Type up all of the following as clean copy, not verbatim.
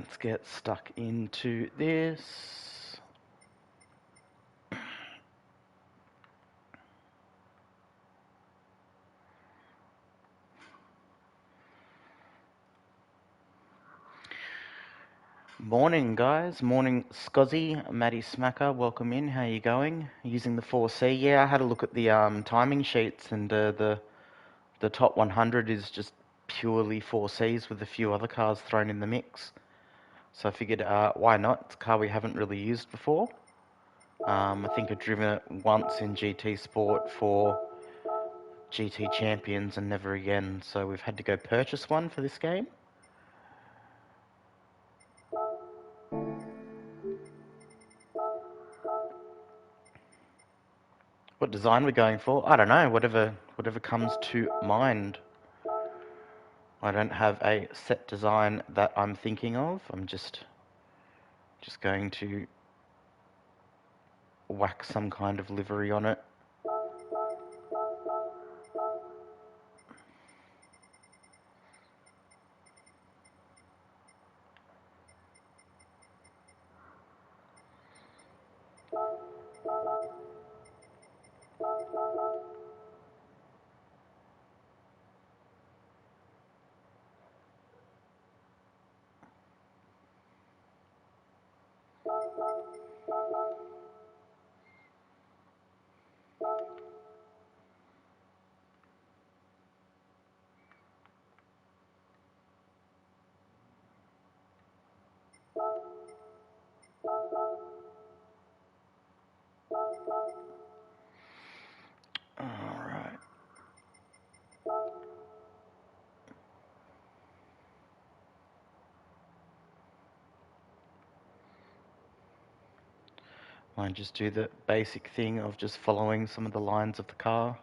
Let's get stuck into this. Morning, guys. Morning, Scuzzy, Maddie Smacker. Welcome in. How you going? Using the 4C. Yeah, I had a look at the timing sheets, and the top 100 is just purely 4Cs with a few other cars thrown in the mix. So I figured, why not? It's a car we haven't really used before. I think I've driven it once in GT Sport for GT Champions and never again. So we've had to go purchase one for this game. What design we're going for? I don't know. Whatever comes to mind. I don't have a set design that I'm thinking of. I'm just going to whack some kind of livery on it. Alright. Might just do the basic thing of just following some of the lines of the car.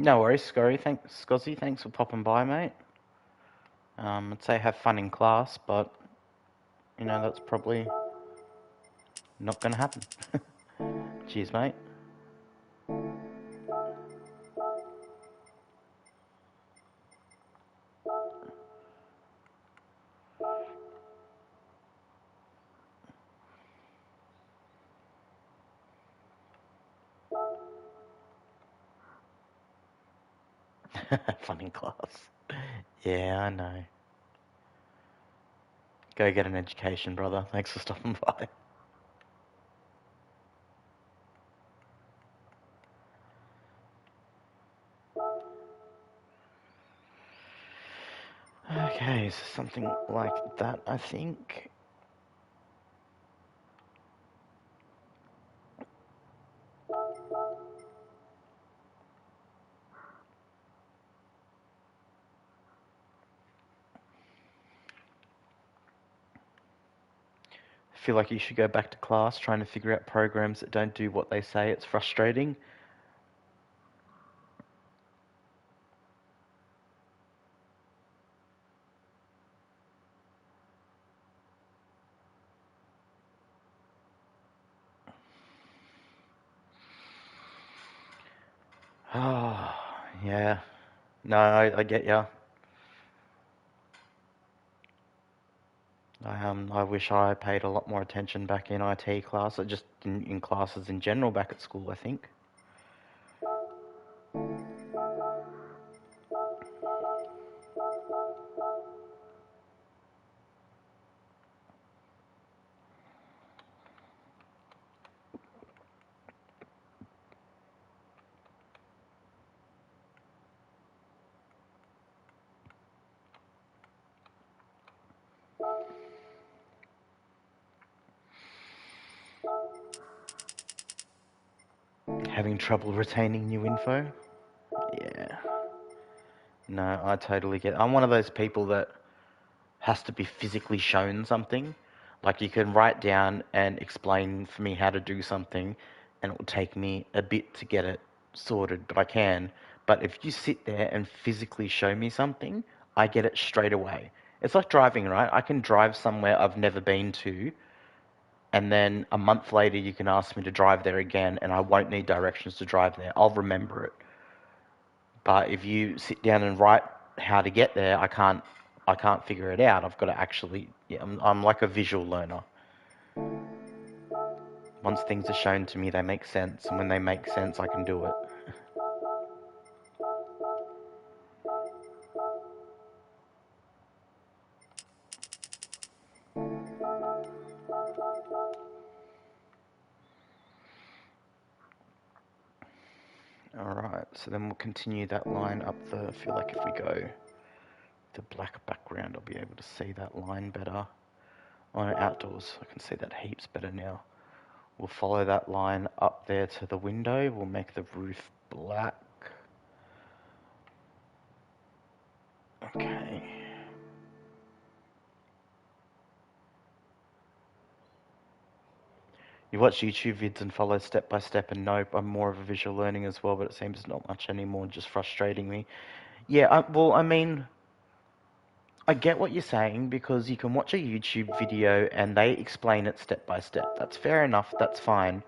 No worries, Scuzzy, thanks for popping by, mate. I'd say have fun in class, but, you know, that's probably not going to happen. Cheers, mate. Fun in class. Yeah, I know. Go get an education, brother. Thanks for stopping by. Okay, so something like that, I think. I feel like you should go back to class trying to figure out programs that don't do what they say. It's frustrating. Oh, yeah. No, I get ya. I wish I paid a lot more attention back in IT class, or just in classes in general back at school, I think. Having trouble retaining new info? Yeah. No, I totally get it. I'm one of those people that has to be physically shown something. Like you can write down and explain for me how to do something, and it will take me a bit to get it sorted, but I can. But if you sit there and physically show me something, I get it straight away. It's like driving, right? I can drive somewhere I've never been to, and then a month later you can ask me to drive there again, and I won't need directions to drive there. I'll remember it. But if you sit down and write how to get there, I can't figure it out. I've got to actually, yeah, I'm like a visual learner. Once things are shown to me, they make sense, and when they make sense, I can do it. Alright, so then we'll continue that line up the, I feel like if we go the black background, I'll be able to see that line better. Oh no, outdoors, I can see that heaps better now. We'll follow that line up there to the window, we'll make the roof black. Okay. You watch YouTube vids and follow step by step, and nope, I'm more of a visual learning as well, but it seems not much anymore, just frustrating me. Yeah, well, I mean, I get what you're saying because you can watch a YouTube video and they explain it step by step. That's fair enough, that's fine.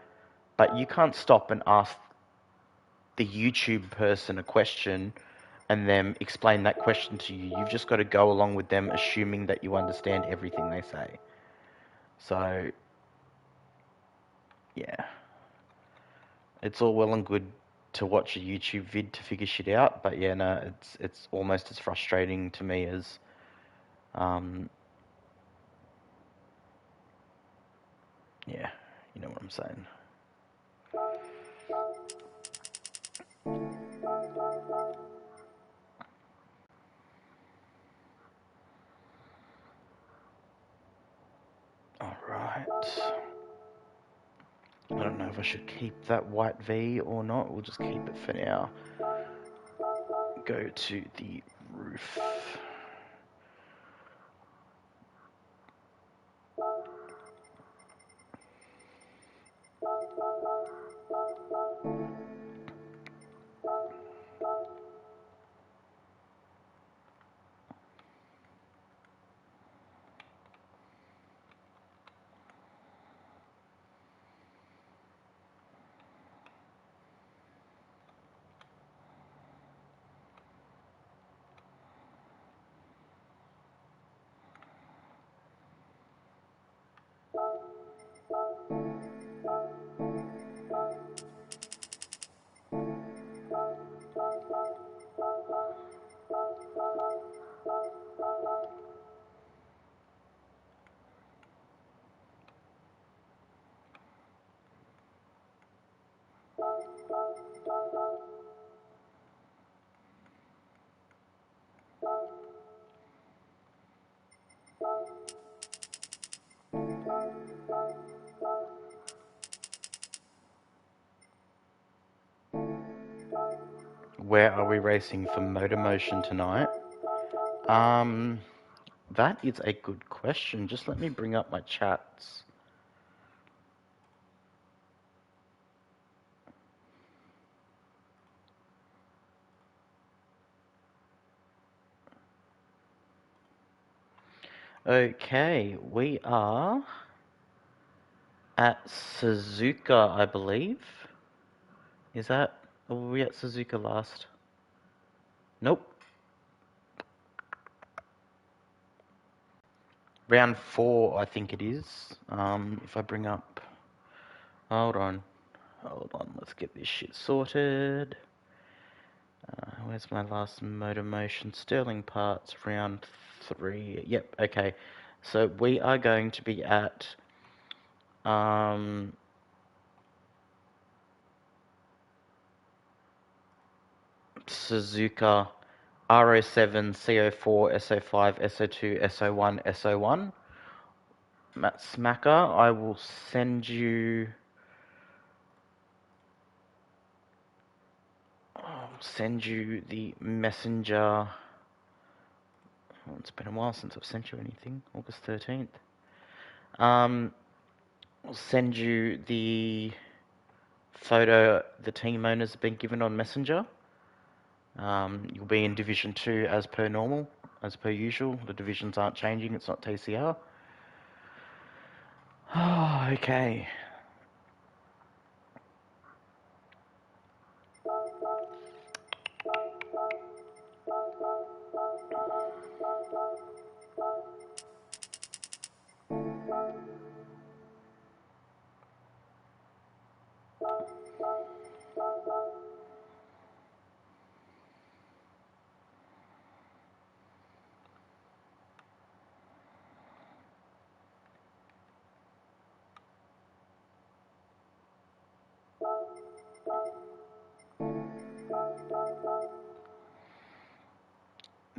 But you can't stop and ask the YouTube person a question and then explain that question to you. You've just got to go along with them, assuming that you understand everything they say. So, yeah. It's all well and good to watch a YouTube vid to figure shit out, but yeah, no, it's almost as frustrating to me as um, yeah, you know what I'm saying. All right. I don't know if I should keep that white V or not. We'll just keep it for now. Go to the roof. Where are we racing for motor motion tonight? Um, that is a good question. Just let me bring up my chats. Okay, we are at Suzuka, I believe. Is that... Or were we at Suzuka last? Nope. round 4, I think it is. If I bring up, hold on, let's get this shit sorted. Where's my last motor motion? Sterling parts, round 3. Yep, okay. So we are going to be at Suzuka RO7, CO4, SO5, SO2, SO1, SO1. Matt Smacker, I will send you the messenger. Oh, it's been a while since I've sent you anything. August 13th. I'll send you the photo the team owners have been given on Messenger. You'll be in Division 2 as per normal, as per usual. The divisions aren't changing, it's not TCR. Oh, okay.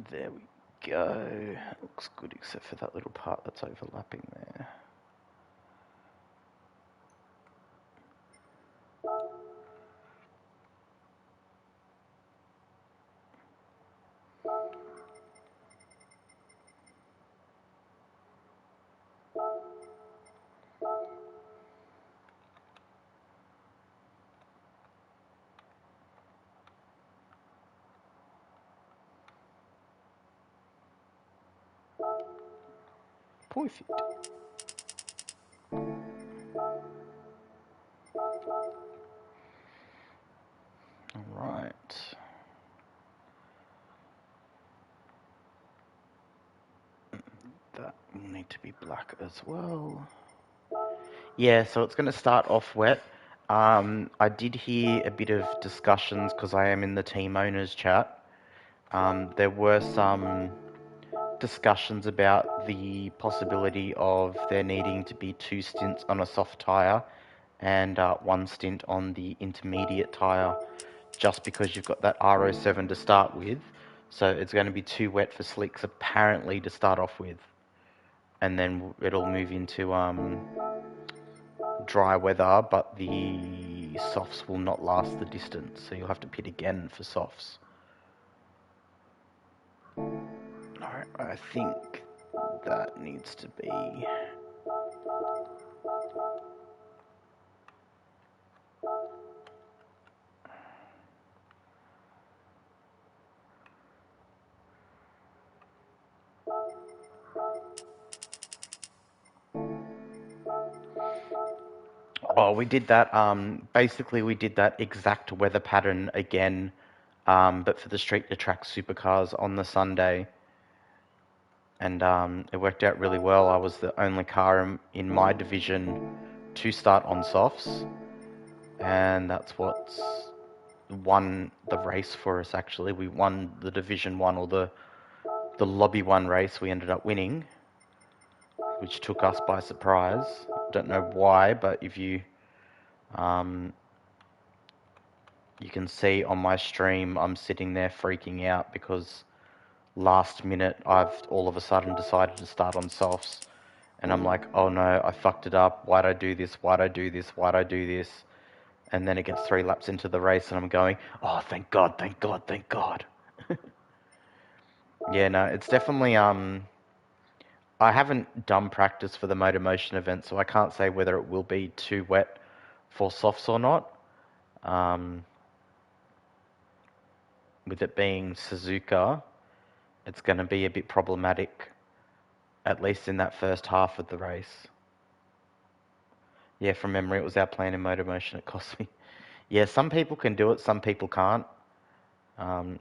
There we go. Looks good except for that little part that's overlapping there. Perfect. Alright. That will need to be black as well. Yeah, so it's going to start off wet. I did hear a bit of discussions because I am in the team owners chat. There were some discussions about the possibility of there needing to be 2 stints on a soft tyre and 1 stint on the intermediate tyre, just because you've got that RO7 to start with. So it's going to be too wet for slicks apparently to start off with, and then it'll move into dry weather, but the softs will not last the distance, so you'll have to pit again for softs. Alright, I think that needs to be... Oh, we did that, basically we did that exact weather pattern again, but for the street to track supercars on the Sunday. And it worked out really well. I was the only car in my division to start on softs, and that's what's won the race for us, actually. We won the Division 1, or the Lobby 1 race. We ended up winning, which took us by surprise. Don't know why, but if you you can see on my stream, I'm sitting there freaking out because last minute I've all of a sudden decided to start on softs, and I'm like, oh no, I fucked it up. Why'd I do this? Why'd I do this? Why'd I do this? And then it gets 3 laps into the race and I'm going, oh, thank God, thank God, thank God. Yeah, no, it's definitely, I haven't done practice for the Motor Motion event, so I can't say whether it will be too wet for softs or not. With it being Suzuka, it's going to be a bit problematic, at least in that first half of the race. Yeah, from memory, it was our plan in Motor Motion. It cost me. Yeah, some people can do it, some people can't.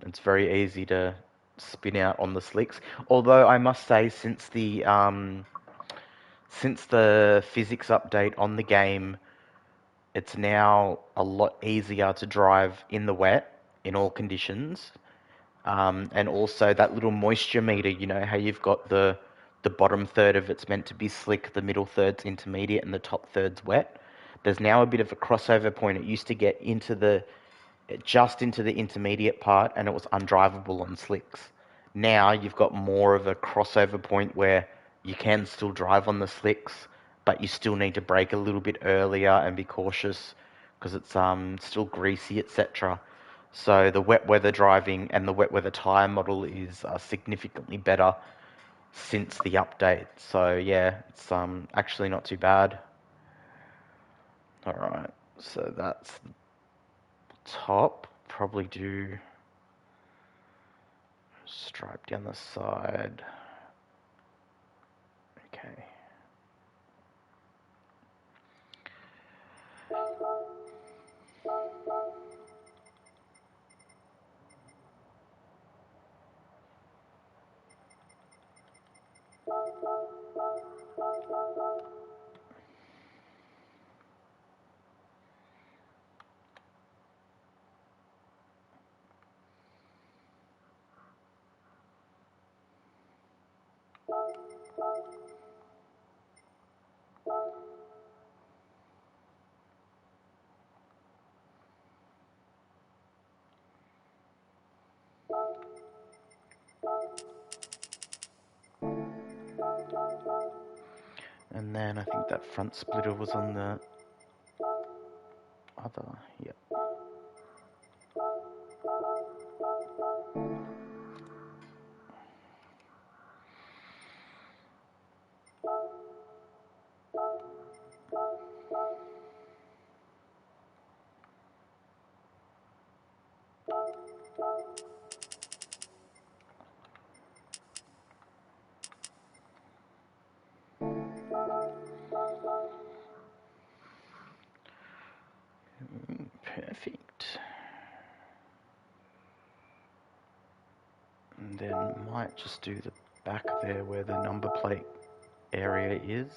It's very easy to spin out on the slicks. Although I must say, since the since the physics update on the game, it's now a lot easier to drive in the wet in all conditions. And also that little moisture meter, you know how you've got the bottom third of it's meant to be slick, the middle third's intermediate, and the top third's wet. There's now a bit of a crossover point. It used to get just into the intermediate part, and it was undrivable on slicks. Now you've got more of a crossover point where you can still drive on the slicks, but you still need to brake a little bit earlier and be cautious because it's still greasy, etc. So the wet weather driving and the wet weather tyre model is significantly better since the update. So yeah, it's actually not too bad. All right, so that's the top. Probably do stripe down the side. Okay. And then I think that front splitter was on the other, yep. Perfect. And then might just do the back there where the number plate area is.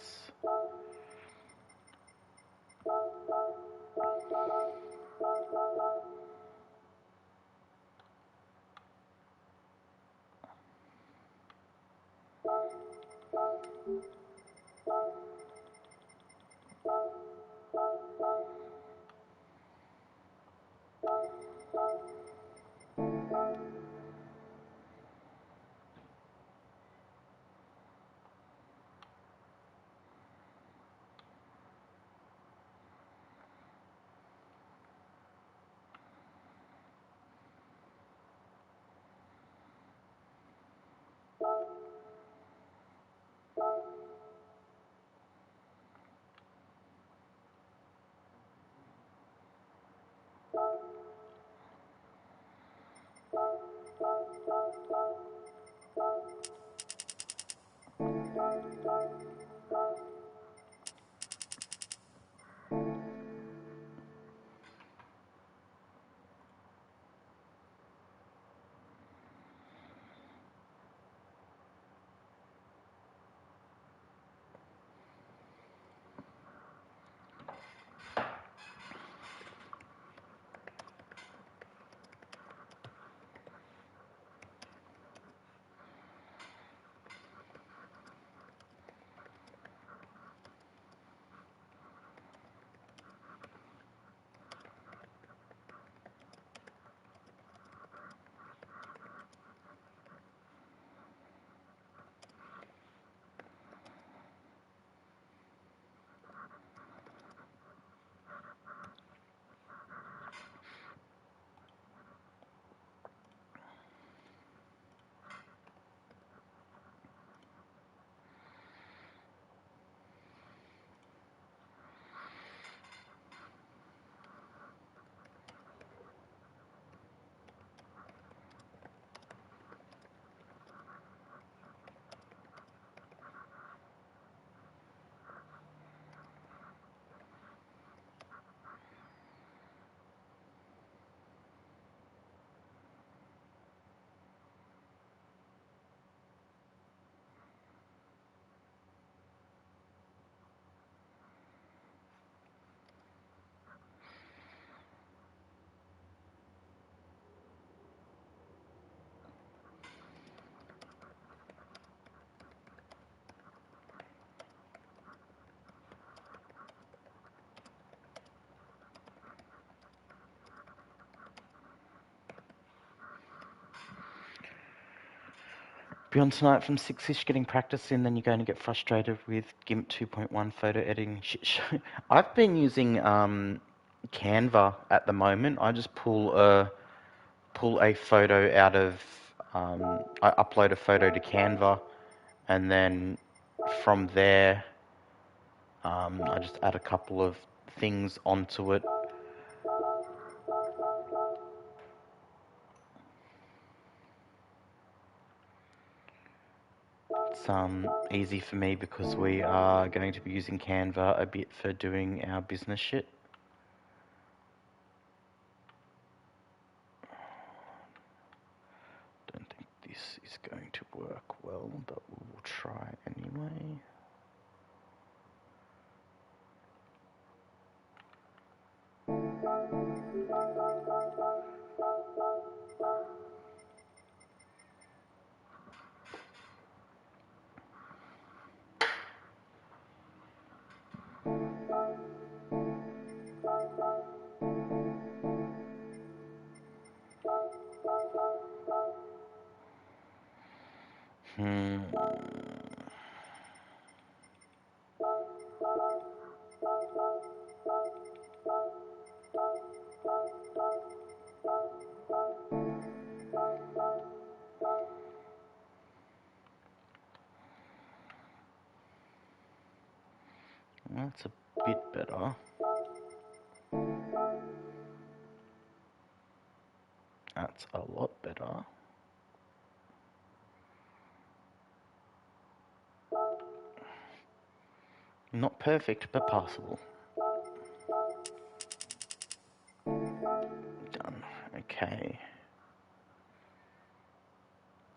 Be on tonight from 6ish getting practice in, then you're going to get frustrated with GIMP 2.1 photo editing. I've been using Canva at the moment. I just pull a photo out of, I upload a photo to Canva, and then from there, I just add a couple of things onto it. It's easy for me because we are going to be using Canva a bit for doing our business shit. Don't think this is going to work well, but we will try anyway. That's a bit better. That's a lot better. Not perfect, but passable. Done. Okay.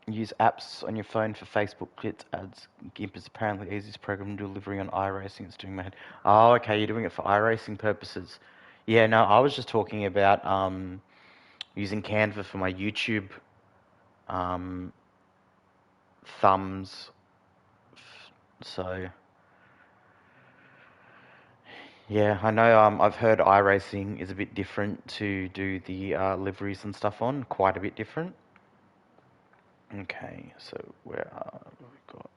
Use apps on your phone for Facebook Clips ads. GIMP is apparently the easiest program delivery on iRacing. It's doing my head. Oh, okay, you're doing it for iRacing purposes. Yeah, no, I was just talking about using Canva for my YouTube thumbs. So, yeah, I know I've heard iRacing is a bit different to do the liveries and stuff on. Quite a bit different. Okay, so where are we got...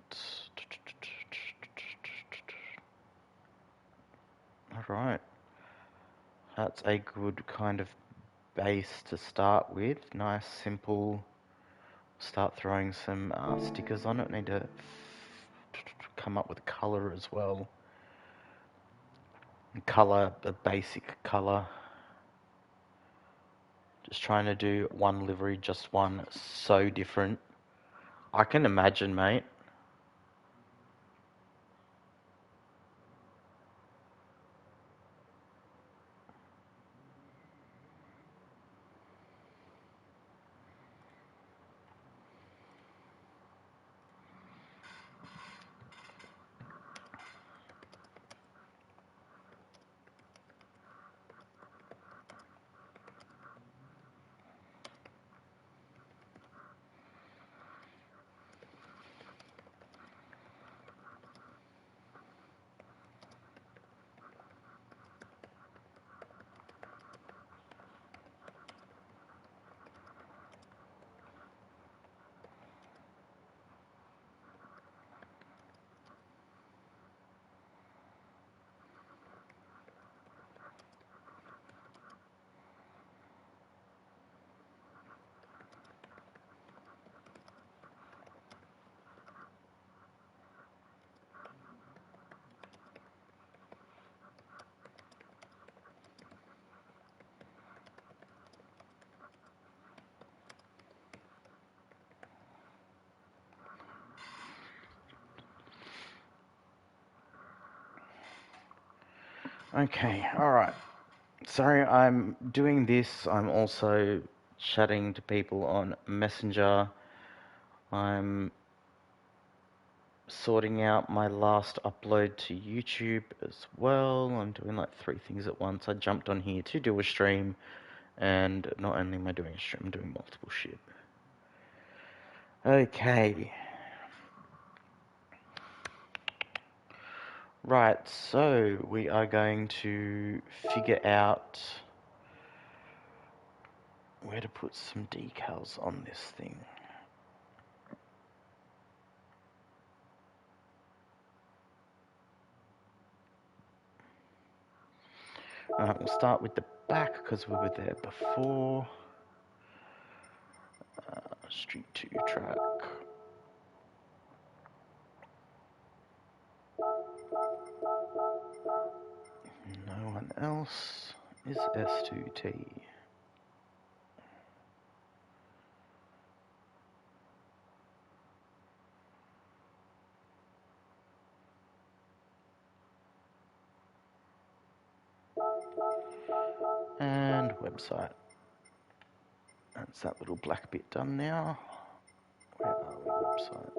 Alright. That's a good kind of base to start with. Nice, simple. Start throwing some stickers on it. Need to come up with colour as well. Colour, a basic colour. Just trying to do one livery, just one. So different. I can imagine, mate. Okay, alright. Sorry, I'm doing this. I'm also chatting to people on Messenger. I'm sorting out my last upload to YouTube as well. I'm doing like 3 things at once. I jumped on here to do a stream, and not only am I doing a stream, I'm doing multiple shit. Okay. Right, so we are going to figure out where to put some decals on this thing. We'll start with the back because we were there before. Street 2 track. No one else is S2T. And website. That's that little black bit done now. Where are we? Website.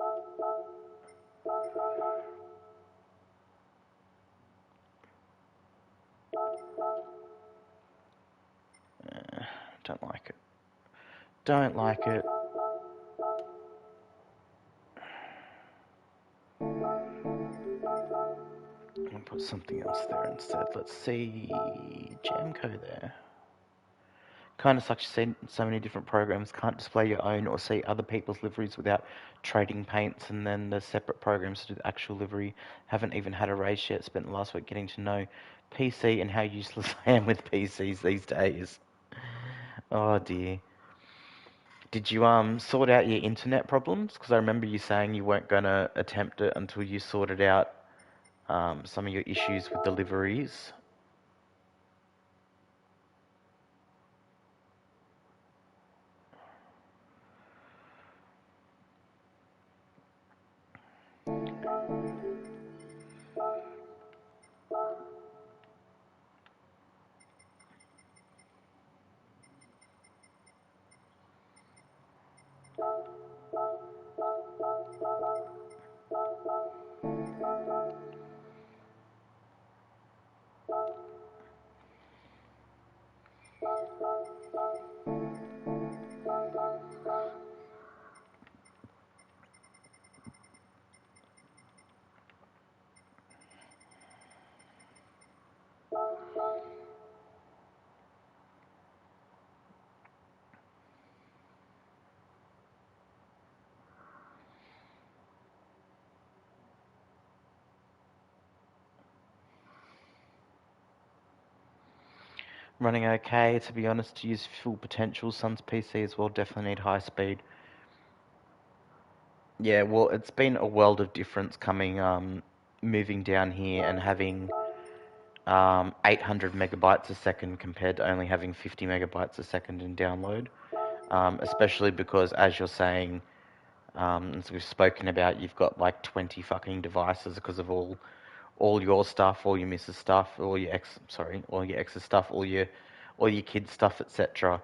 Don't like it. Don't like it. I'll put something else there instead. Let's see. Jamco there. Kind of sucks to see so many different programs can't display your own or see other people's liveries without trading paints, and then the separate programs to do the actual livery. Haven't even had a race yet. Spent the last week getting to know PC and how useless I am with PCs these days. Oh dear. Did you sort out your internet problems? Because I remember you saying you weren't going to attempt it until you sorted out some of your issues with deliveries. Running okay, to be honest, to use full potential. Son's PC as well, definitely need high speed. Yeah, well, it's been a world of difference coming, moving down here and having 800 megabytes a second compared to only having 50 megabytes a second in download. Especially because, as you're saying, as we've spoken about, you've got like 20 fucking devices because of all your stuff, all your missus stuff, all your ex's stuff, all your kids' stuff, etc.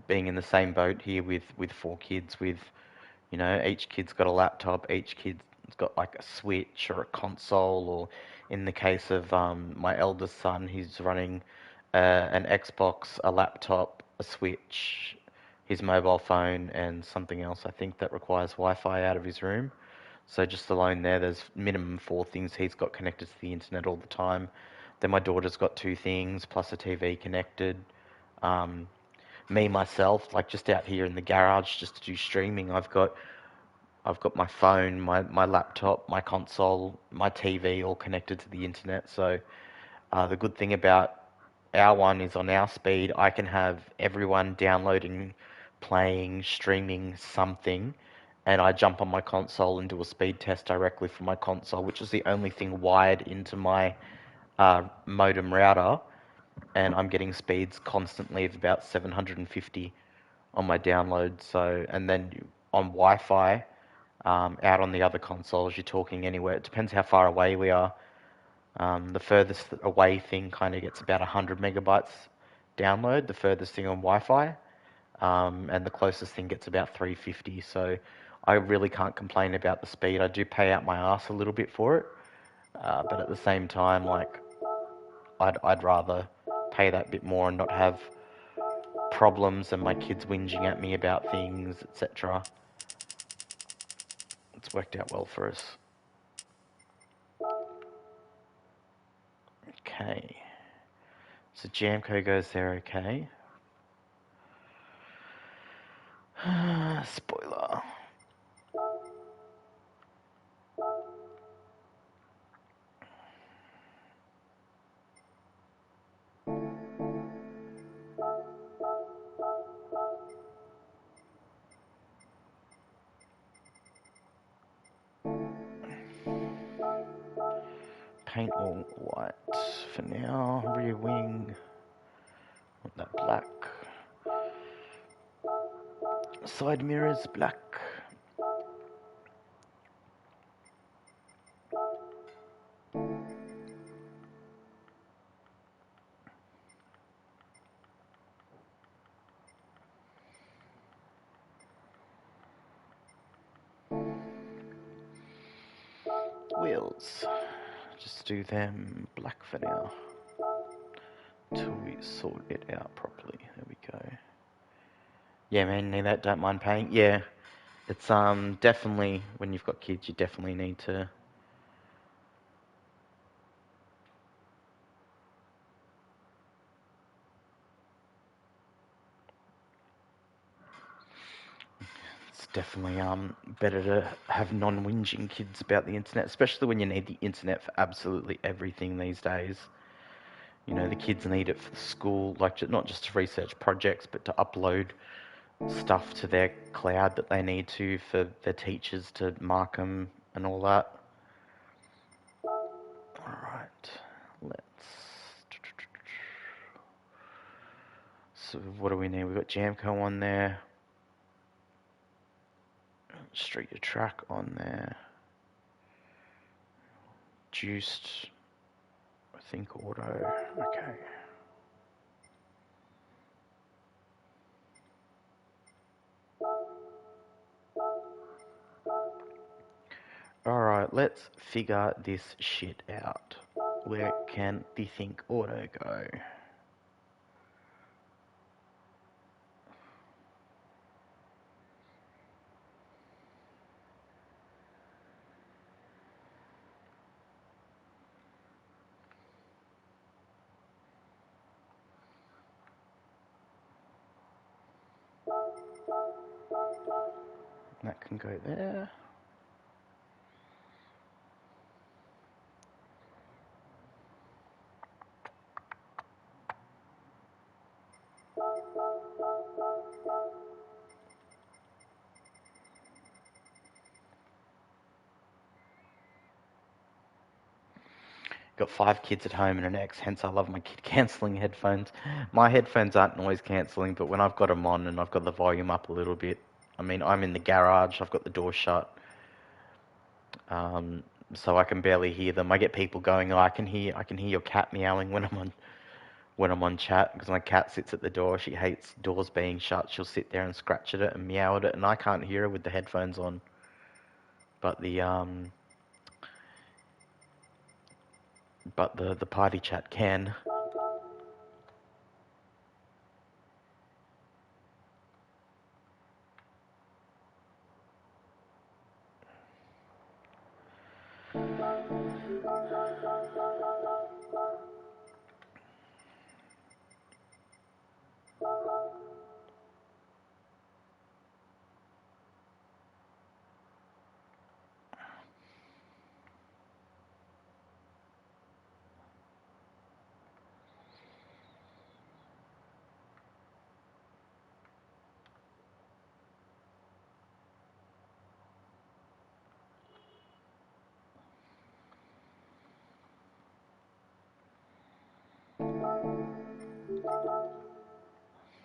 Being in the same boat here with 4 kids, with each kid's got a laptop, each kid's got like a Switch or a console, or in the case of my eldest son, he's running an Xbox, a laptop, a Switch, his mobile phone, and something else I think that requires Wi-Fi out of his room. So just alone there, there's minimum 4 things he's got connected to the internet all the time. Then my daughter's got 2 things plus a TV connected. Um, Me myself, like just out here in the garage, just to do streaming, I've got my phone, my laptop, my console, my TV all connected to the internet. So the good thing about our one is on our speed, I can have everyone downloading, playing, streaming something, and I jump on my console and do a speed test directly from my console, which is the only thing wired into my modem router, and I'm getting speeds constantly of about 750 on my download. So, and then on Wi-Fi, out on the other consoles, you're talking anywhere. It depends how far away we are. The furthest away thing kind of gets about 100 megabytes download, the furthest thing on Wi-Fi, and the closest thing gets about 350. So I really can't complain about the speed. I do pay out my ass a little bit for it, but at the same time, like I'd rather pay that bit more and not have problems and my kids whinging at me about things, etc. It's worked out well for us. Okay. So Jamco goes there okay. Spoiler. paint all white for now. Rear wing, want that black. Side mirrors, black. Wheels, just do them black for now, till we sort it out properly. There we go. Yeah, man, need that, don't mind paint. Yeah, it's definitely, when you've got kids, you definitely need to. It's definitely better to have non-whinging kids about the internet, especially when you need the internet for absolutely everything these days. You know, the kids need it for the school, like not just to research projects, but to upload stuff to their cloud that they need to for their teachers to mark them and all that. Alright, let's... So what do we need? We've got Jamco on there. Street to track on there. Juiced, I think auto. Okay. Alright, let's figure this shit out. Where can the think auto go? That can go there. Got 5 kids at home and an ex, hence I love my kid cancelling headphones. My headphones aren't noise cancelling, but when I've got them on and I've got the volume up a little bit, I mean, I'm in the garage, I've got the door shut, so I can barely hear them. I get people going, oh, I can hear your cat meowing when I'm on chat, because my cat sits at the door. She hates doors being shut. She'll sit there and scratch at it and meow at it, and I can't hear her with the headphones on. But the party chat can.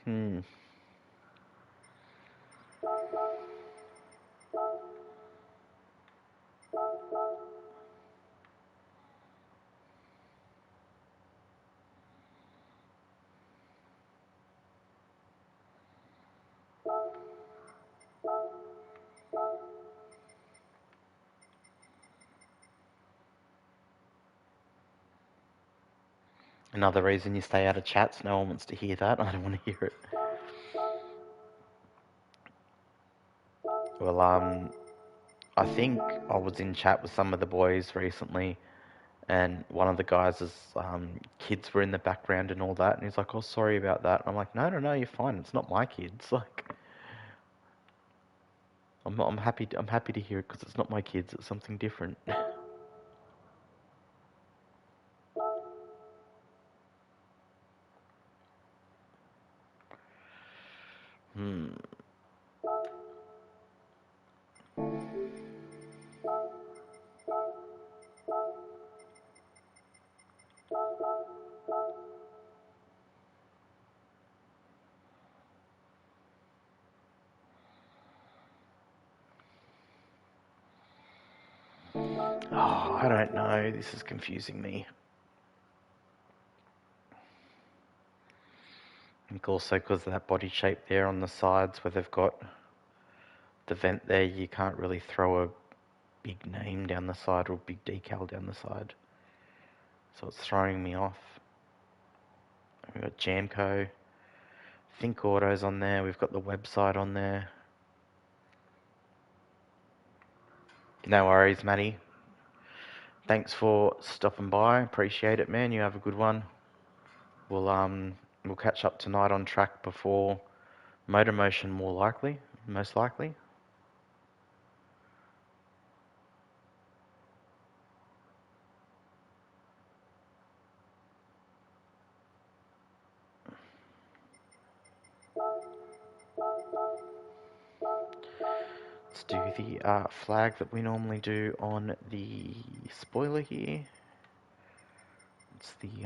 Hmm. Another reason you stay out of chats. No one wants to hear that. I don't want to hear it. Well, I think I was in chat with some of the boys recently, and one of the guys' kids were in the background and all that, and he's like, "Oh, sorry about that." And I'm like, "No, no, no, you're fine. It's not my kids. Like, I'm happy. I'm happy to hear it because it's not my kids. It's something different." Hmm. Oh, I don't know. This is confusing me. I think also because of that body shape there on the sides where they've got the vent there, you can't really throw a big name down the side or a big decal down the side. So it's throwing me off. We've got Jamco, Think Auto's on there, we've got the website on there. No worries, Matty. Thanks for stopping by. Appreciate it, man. You have a good one. We'll catch up tonight on track before Motor Motion, most likely. Let's do the flag that we normally do on the spoiler here. It's the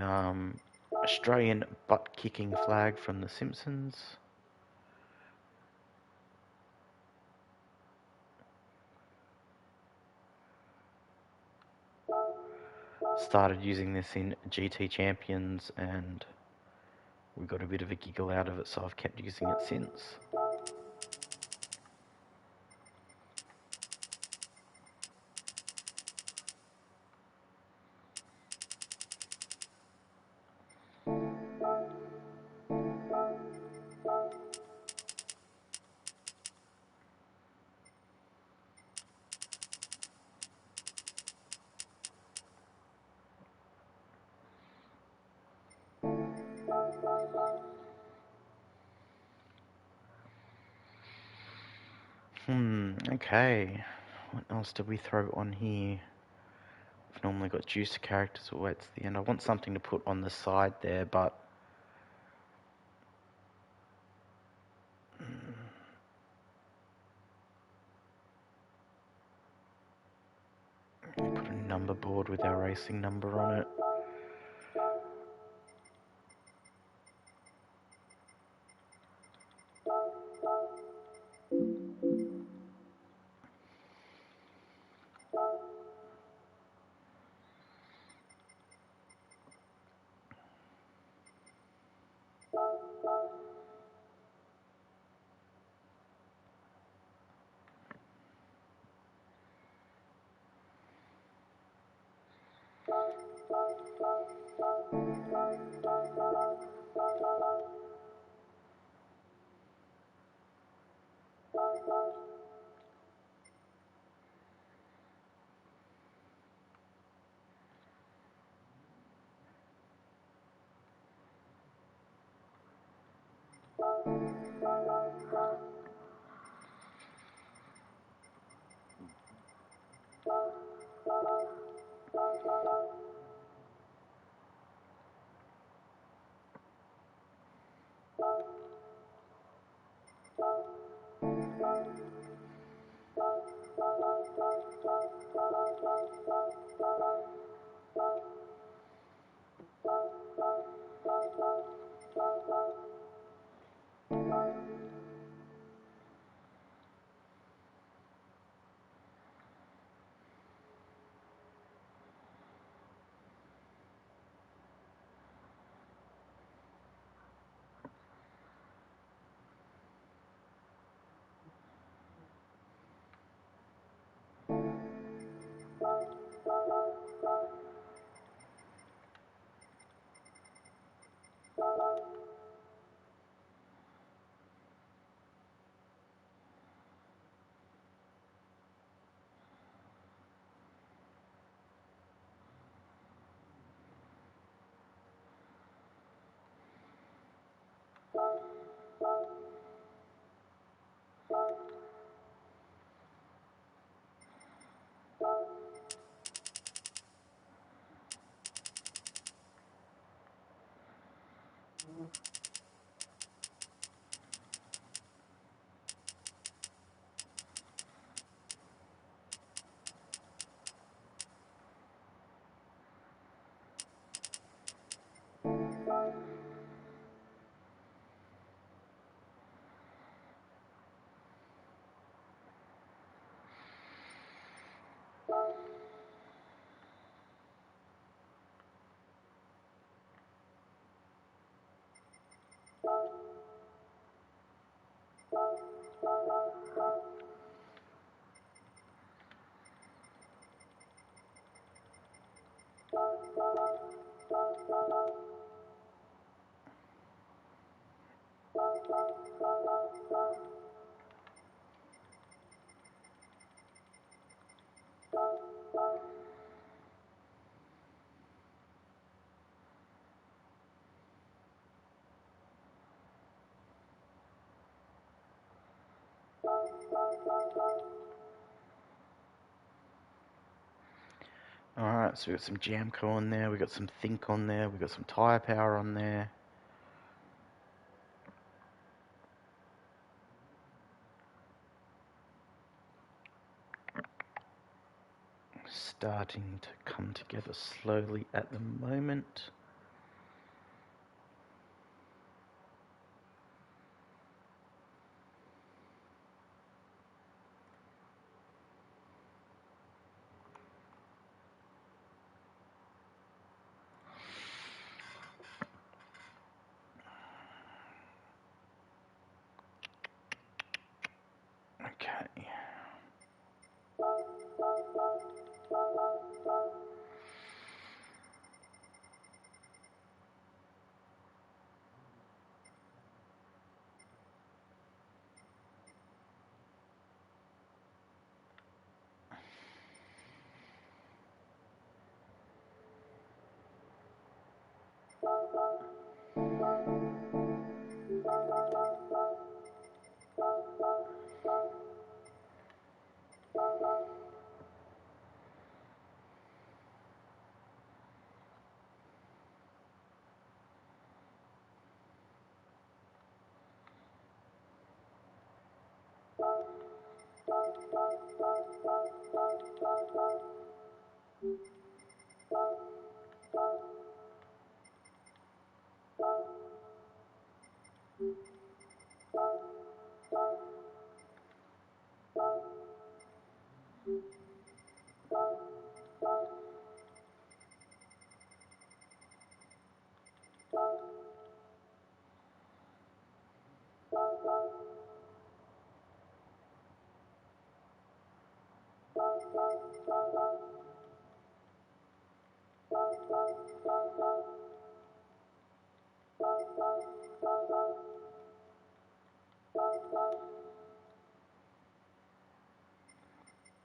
Australian butt-kicking flag from The Simpsons. Started using this in GT Champions and we got a bit of a giggle out of it, so I've kept using it since. Okay. What else did we throw on here? We've normally got juicer characters all the way to the end. I want something to put on the side there, but put a number board with our racing number on it. Alright, so we've got some Jamco on there, we've got some Think on there, we've got some Tyre Power on there. Starting to come together slowly at the moment. Okay.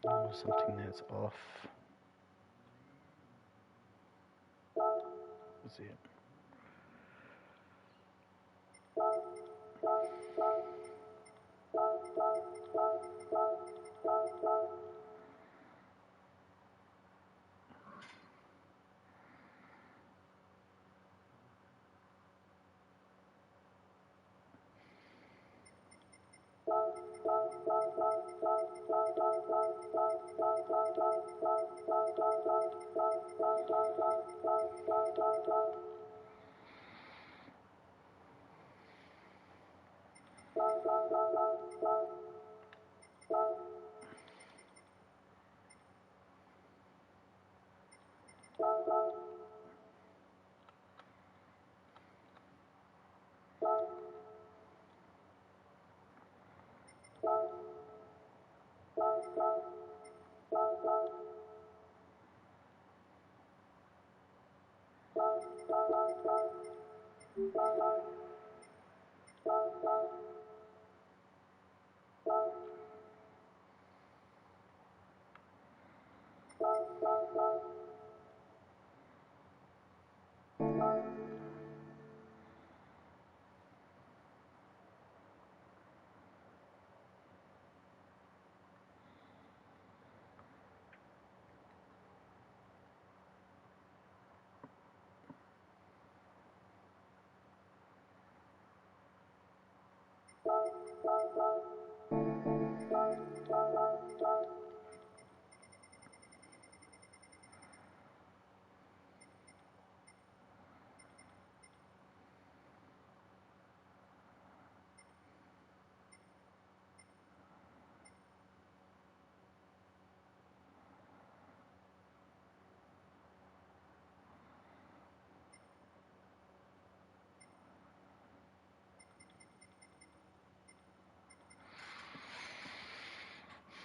Oh, something that's off. What's it?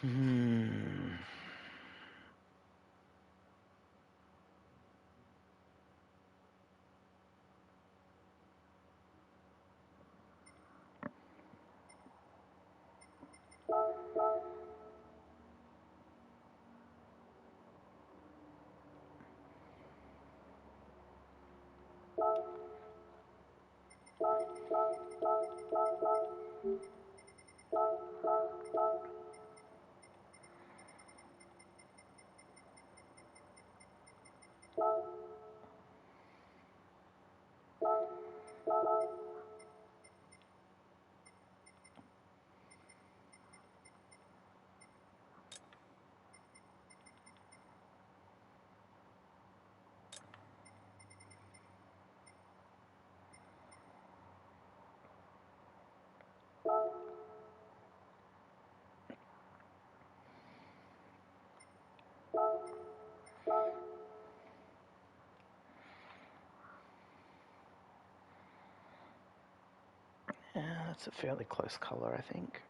Hmm. That's a fairly close colour, I think.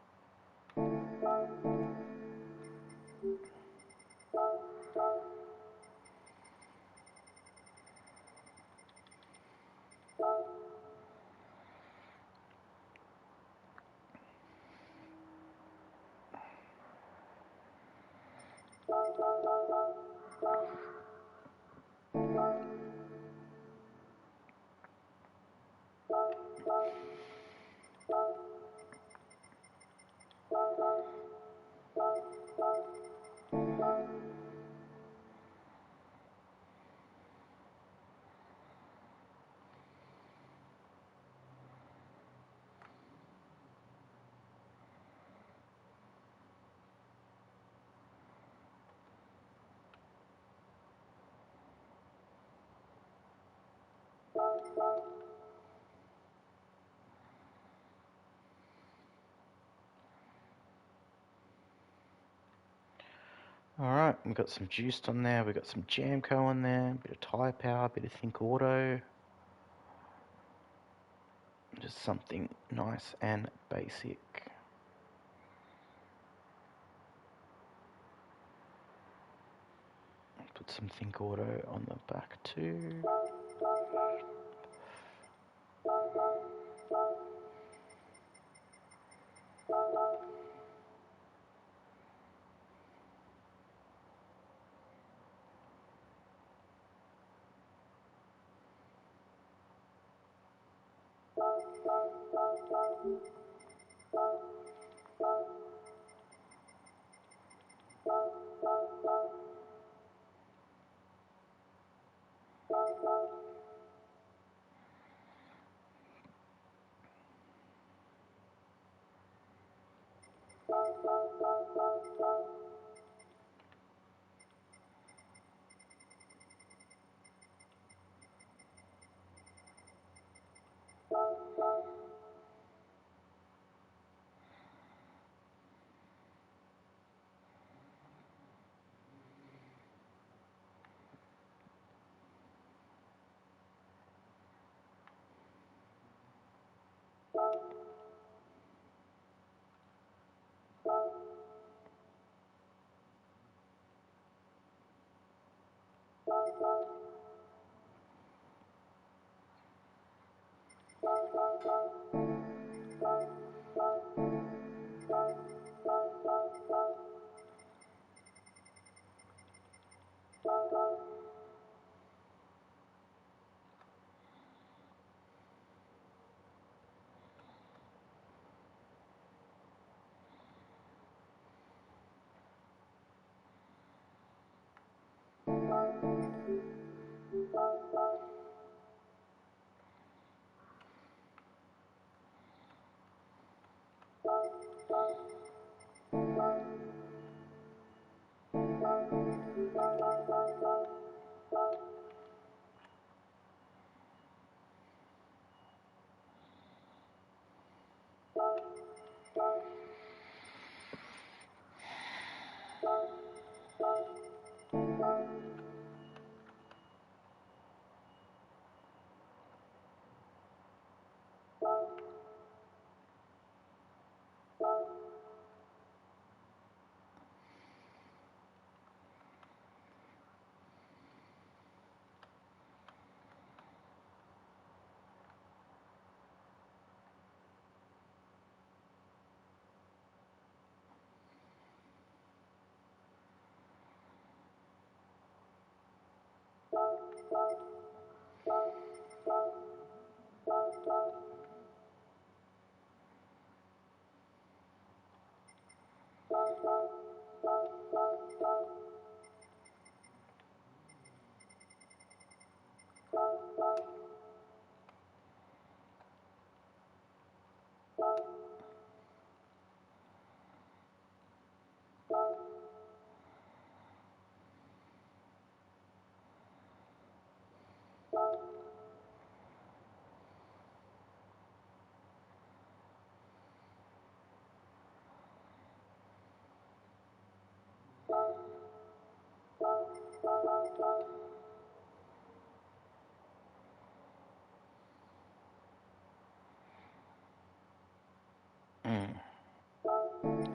Alright, we've got some juiced on there, we've got some Jamco on there, a bit of tyre power, a bit of Think Auto. Just something nice and basic. Put some Think Auto on the back too.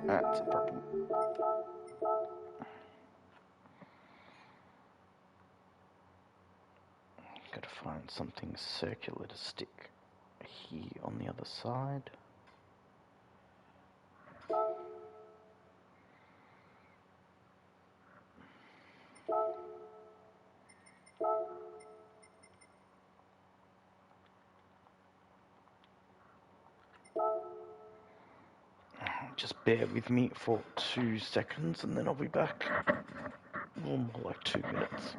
That's a problem. Gotta find something circular to stick here on the other side. Just bear with me for 2 seconds and then I'll be back. Or more like 2 minutes.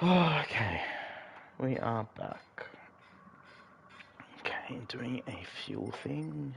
Okay, we are back. Okay, doing a fuel thing.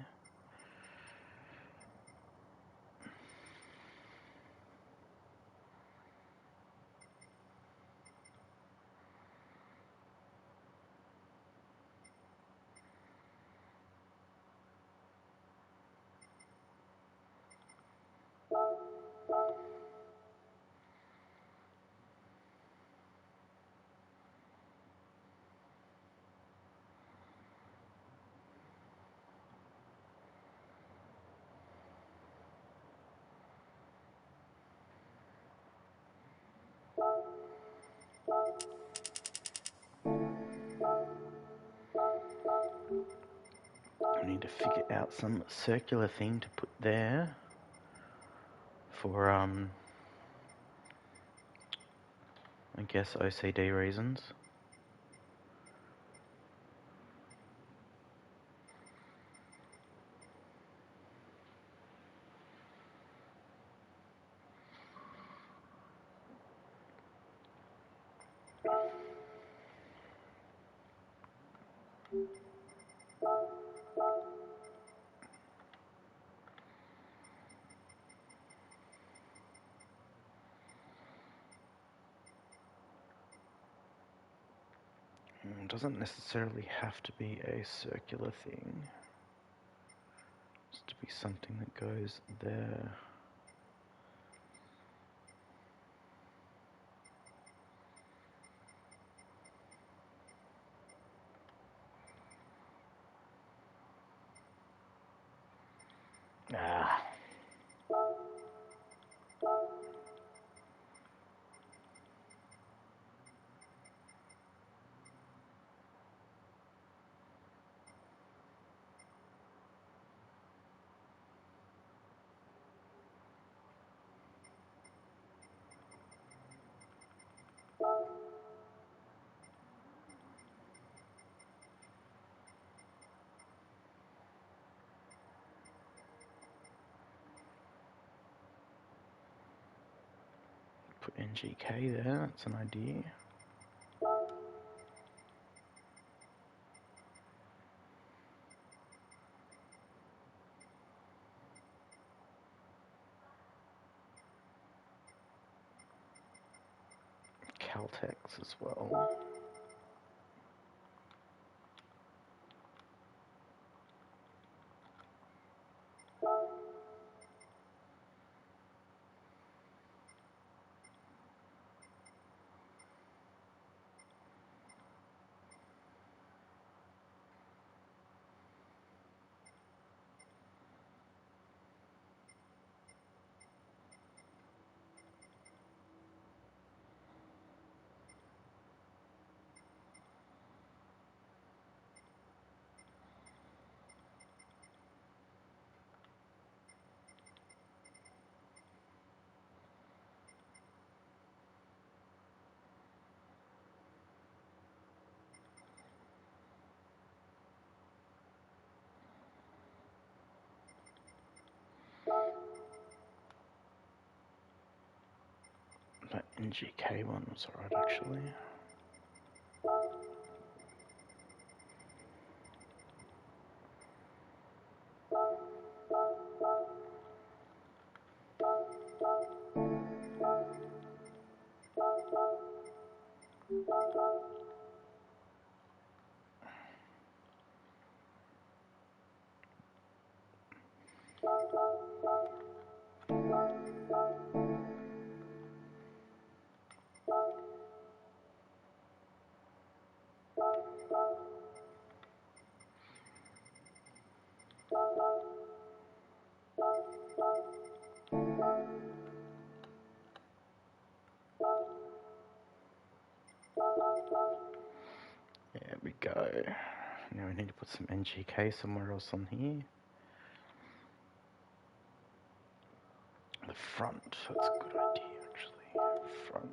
I need to figure out some circular thing to put there for, I guess OCD reasons. doesn't necessarily have to be a circular thing. Just to be something that goes there. Ah. Put NGK there, that's an idea. Caltex as well. That NGK one was alright actually. There we go. Now we need to put some NGK somewhere else on here. The front, that's a good idea actually. Front.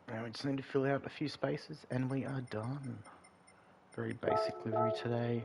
Now we just need to fill out a few spaces and we are done. Very basic livery today.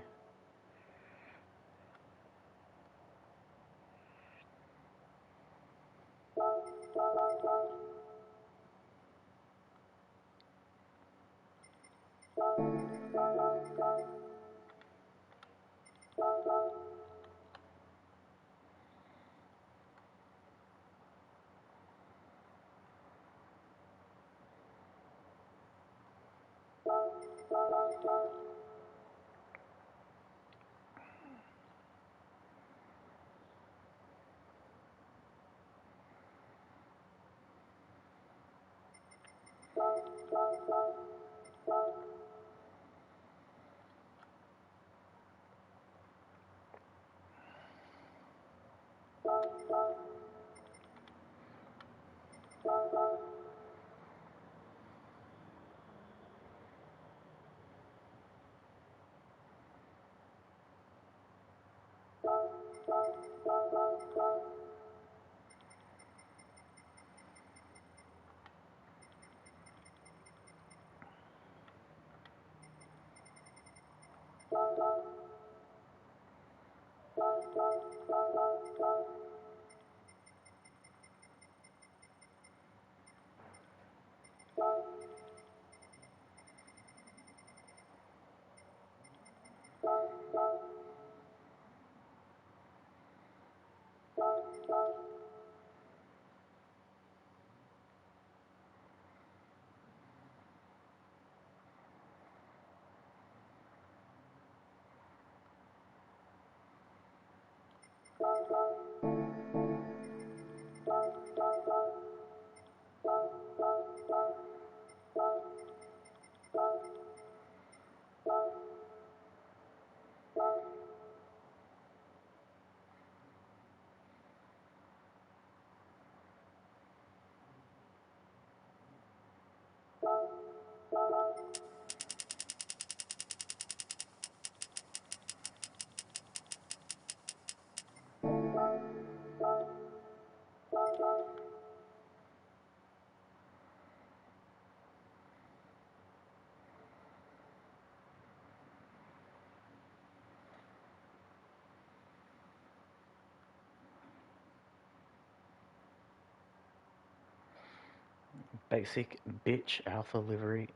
Basic bitch Alfa livery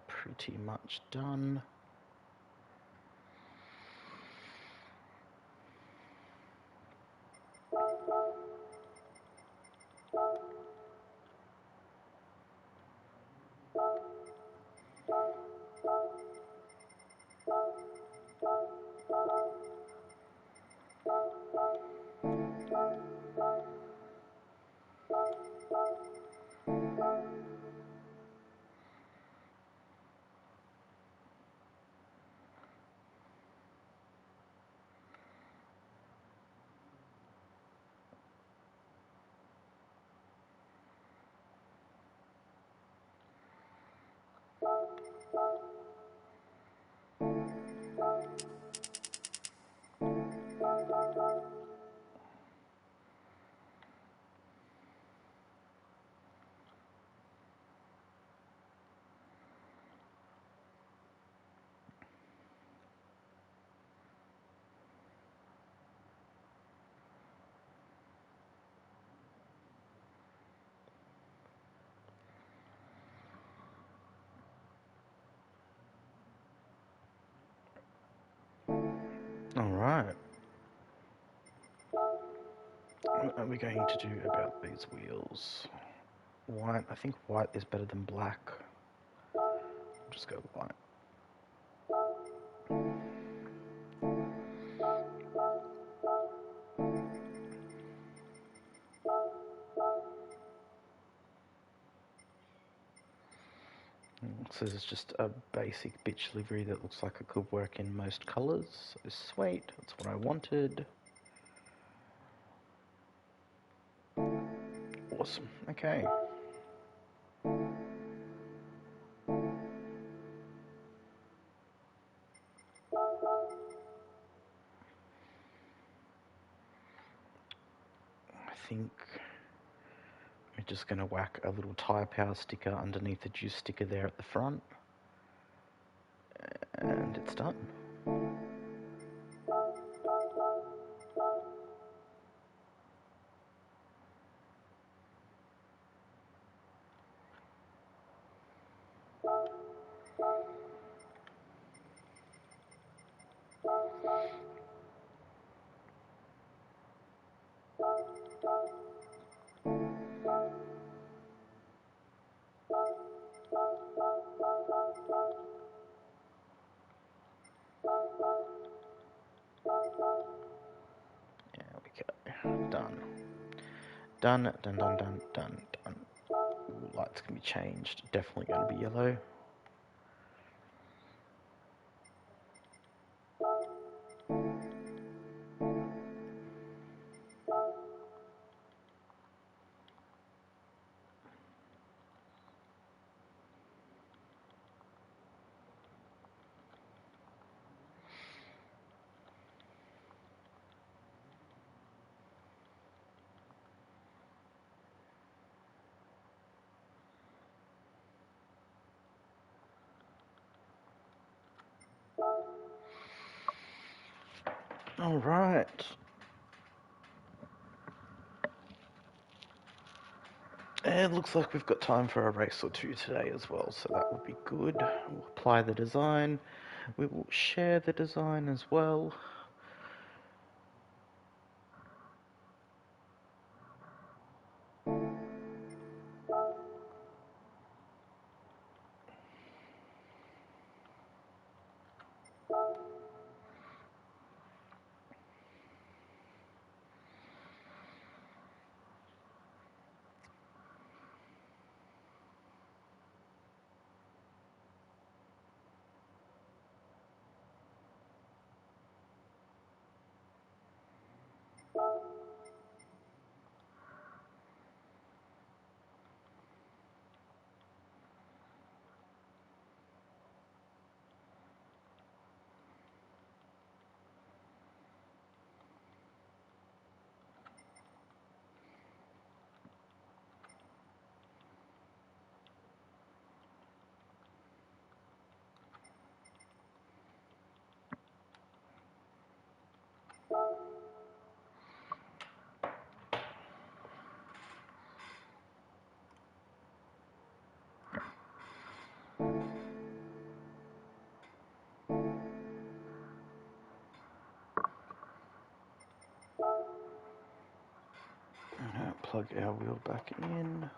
pretty much done. Alright. What are we going to do about these wheels? White. I think white is better than black. I'll just go white. So this is just a basic bitch livery that looks like it could work in most colours. So sweet, that's what I wanted. Awesome, okay. I think we're just going to whack a little tyre power sticker underneath the juice sticker there at the front. And it's done. There we go. Done. Done, done, done, done, done, done. Ooh lights can be changed. Definitely going to be yellow. All right. And it looks like we've got time for a race or two today as well, so that will be good. We'll apply the design. We will share the design as well. Plug our wheel back in.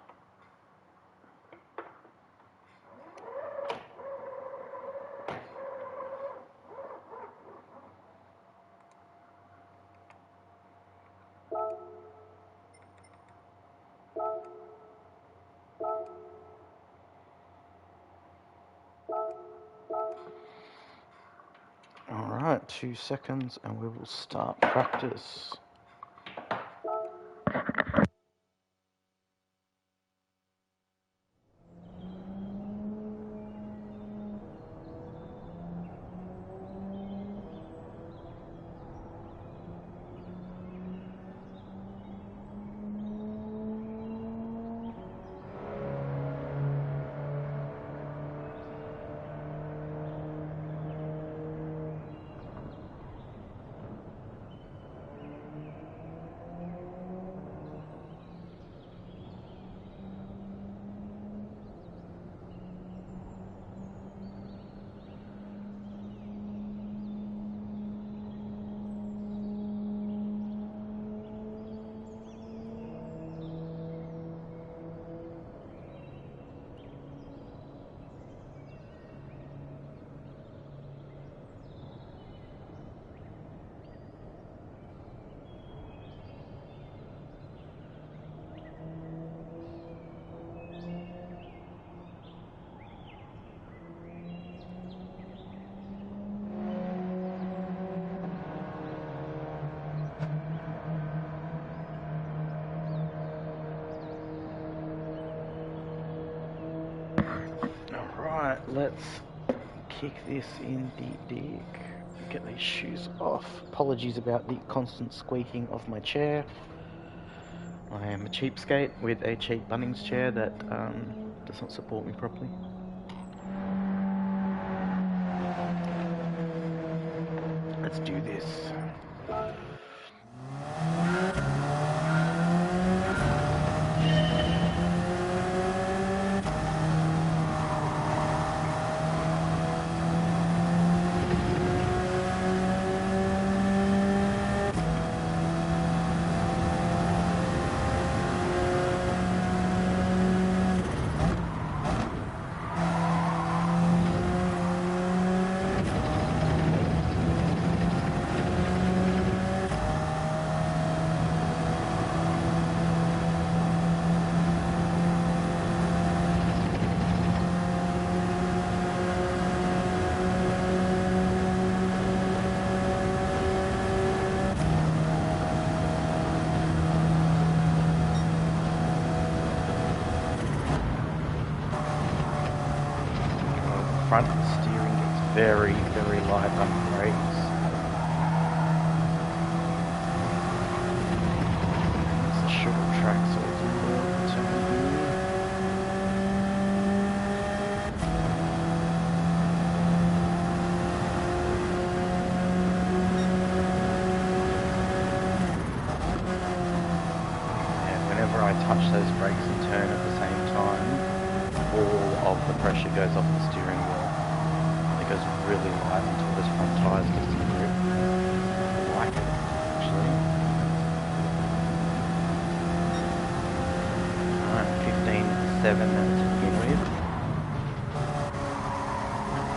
All right, 2 seconds and we will start practice. Alright, let's kick this in the dig. Get these shoes off. Apologies about the constant squeaking of my chair. I am a cheapskate with a cheap Bunnings chair that does not support me properly. Let's do this. front, the steering gets very, very light on brakes. It's a short track, so it's more turn here. And whenever I touch those brakes and turn at the same time, all of the pressure goes off the steering wheel. It goes really light until those front tyres get some grip. I like it, actually. Alright, 15.7 to begin with.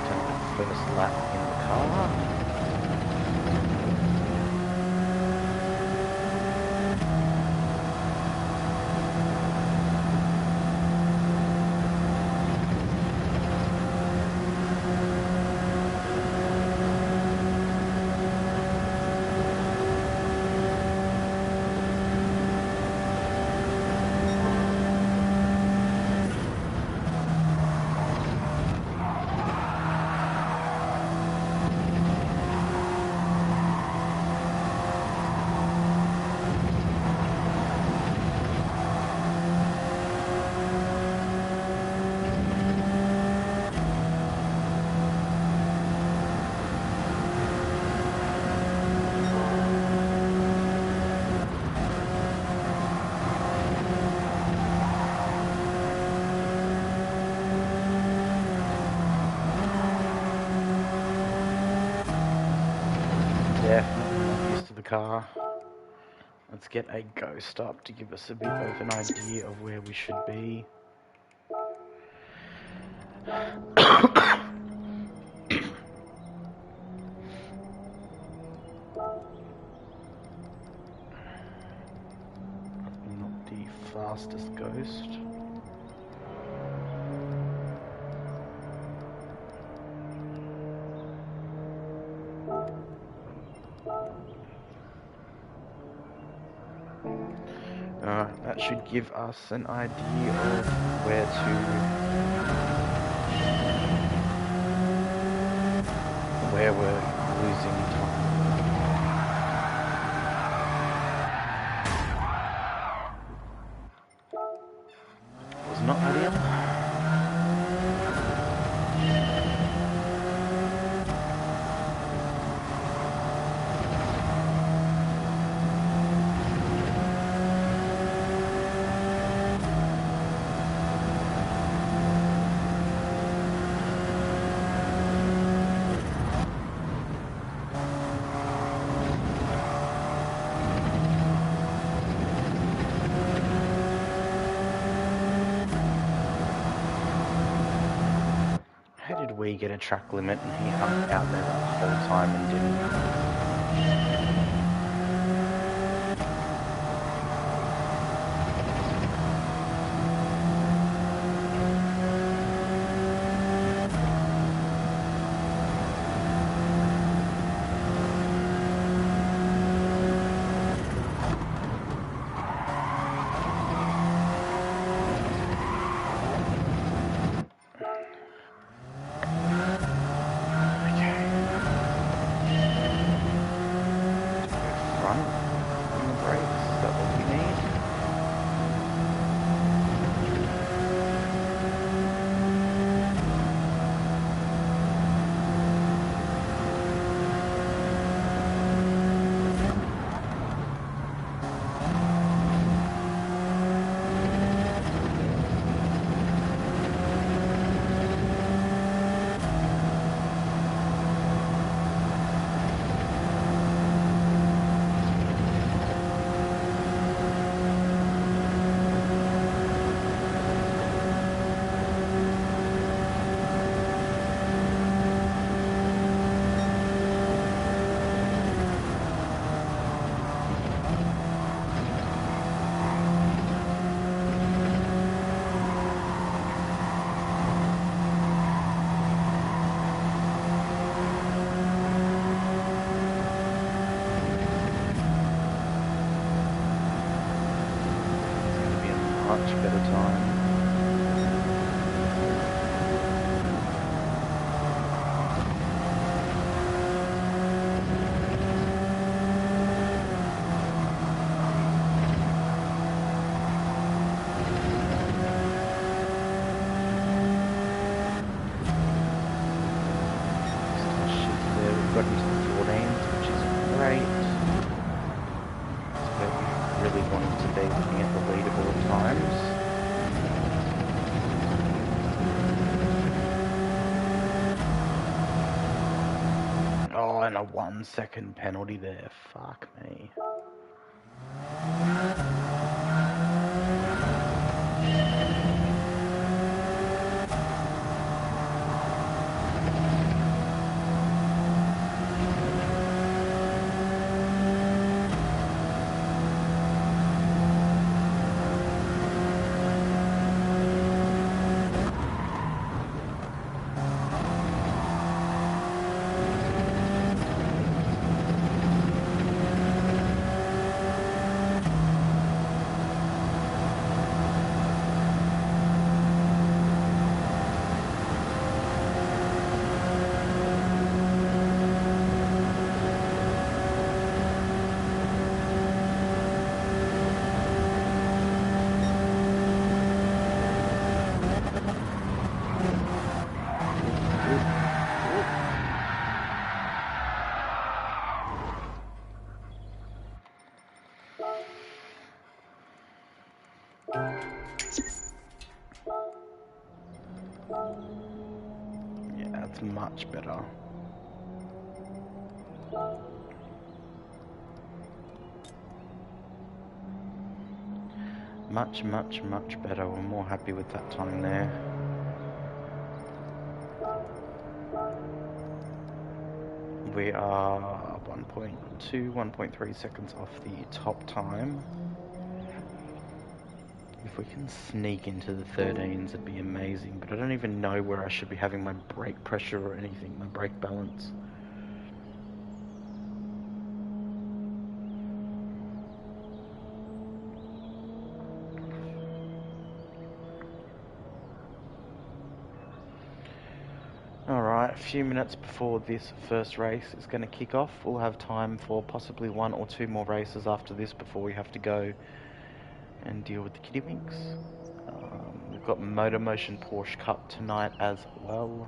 Turn the first lap in the car. Definitely not used to the car. Let's get a ghost up to give us a bit of an idea of where we should be. Probably not the fastest ghost. That should give us an idea of where we're losing time. Was not ideal. How did we get a track limit and he hung out there the whole time and didn't? much better time. really wanting to be looking at the leaderboard times. Oh, and a 1 second penalty there. Fuck me. Yeah, that's much better. Much, much, much better. We're more happy with that time there. We are 1.2, 1.3 seconds off the top time. If we can sneak into the 13s, it'd be amazing, but I don't even know where I should be having my brake pressure or anything, my brake balance. Alright, a few minutes before this first race is going to kick off. We'll have time for possibly 1 or 2 more races after this before we have to go and deal with the kittywinks. We've got Motor Motion Porsche Cup tonight as well.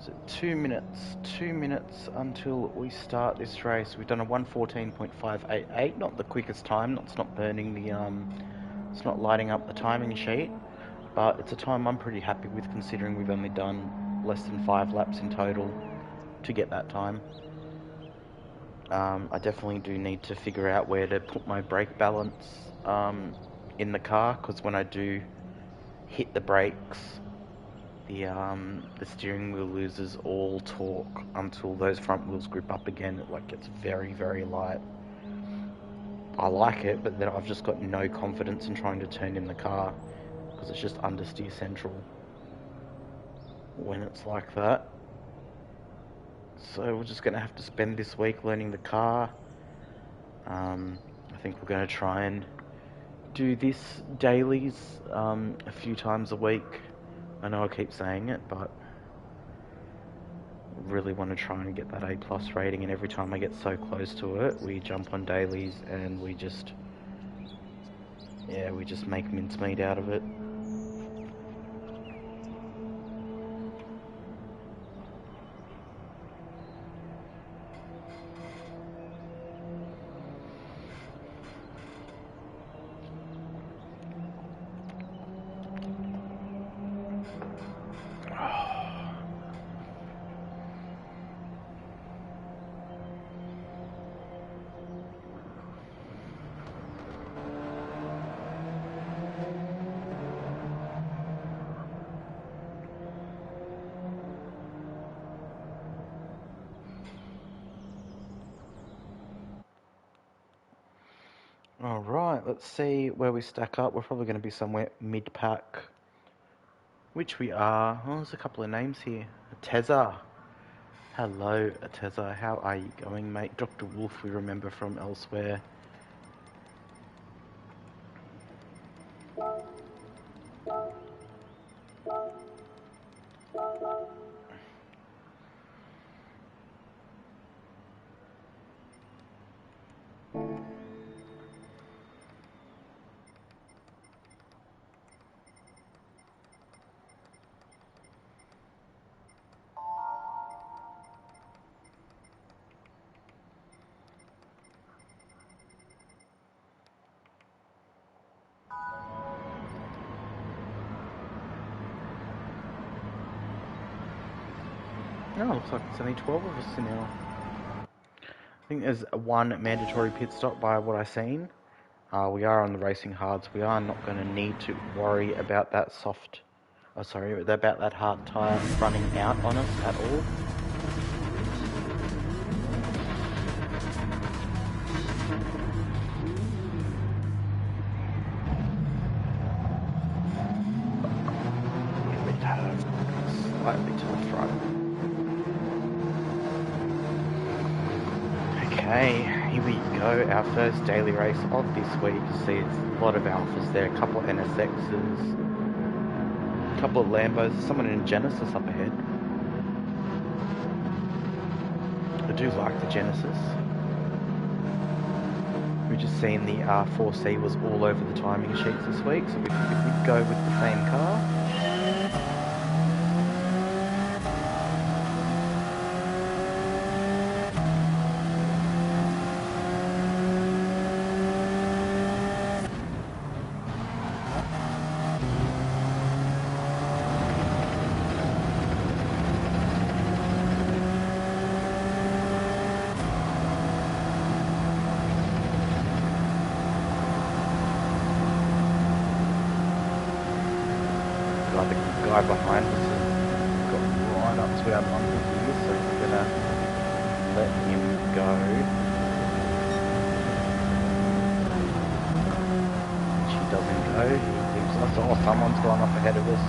So 2 minutes. 2 minutes until we start this race. We've done a 1:14.588. Not the quickest time. It's not burning the It's not lighting up the timing sheet, but it's a time I'm pretty happy with considering we've only done less than 5 laps in total to get that time. I definitely do need to figure out where to put my brake balance in the car, because when I do hit the brakes, the steering wheel loses all torque until those front wheels grip up again. It gets very, very light. I like it, but then I've just got no confidence in trying to turn in the car because it's just understeer central when it's like that. So we're just going to have to spend this week learning the car. I think we're going to try and do this dailies a few times a week. I know I keep saying it, but really want to try and get that A+ rating, and every time I get so close to it, we jump on dailies and we just make mincemeat out of it. Alright, let's see where we stack up. We're probably going to be somewhere mid-pack, which we are. Oh, there's a couple of names here. Ateza. Hello, Ateza. How are you going, mate? Dr. Wolf, we remember from elsewhere. Oh, looks like it's only 12 of us now. I think there's one mandatory pit stop by what I've seen. We are on the racing hards. We are not going to need to worry about that about that hard tyre running out on us at all. Slightly to the front. Okay, here we go, our first daily race of this week. You see it's a lot of Alfas there, a couple of NSXs, a couple of Lambos, someone in Genesis up ahead. I do like the Genesis. We've just seen the R4C was all over the timing sheets this week, so we go with the same car. The guy behind us has got right up to our bumper here, so we're going to let him go. Which he doesn't go. He thinks, oh, someone's gone up ahead of us.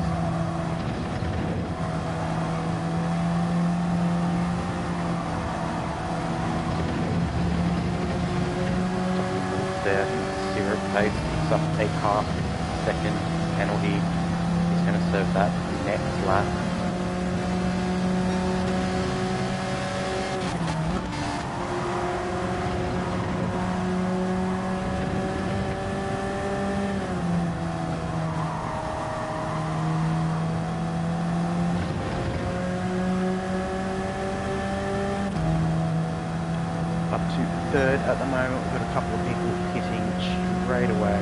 There, syrup pace picks up a half-second penalty. Going to serve that next lap. Up to third at the moment. We've got a couple of people hitting straight away.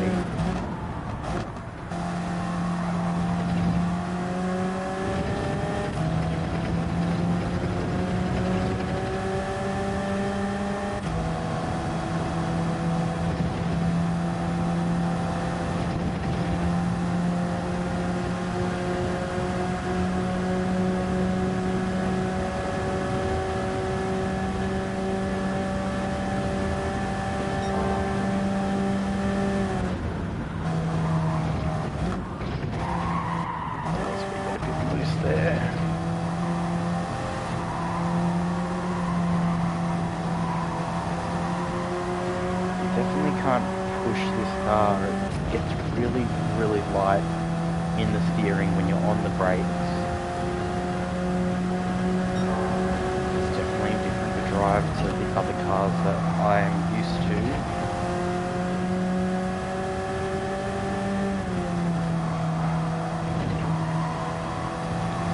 Can't push this car. It gets really, really light in the steering when you're on the brakes. It's definitely different to drive to the other cars that I am used to.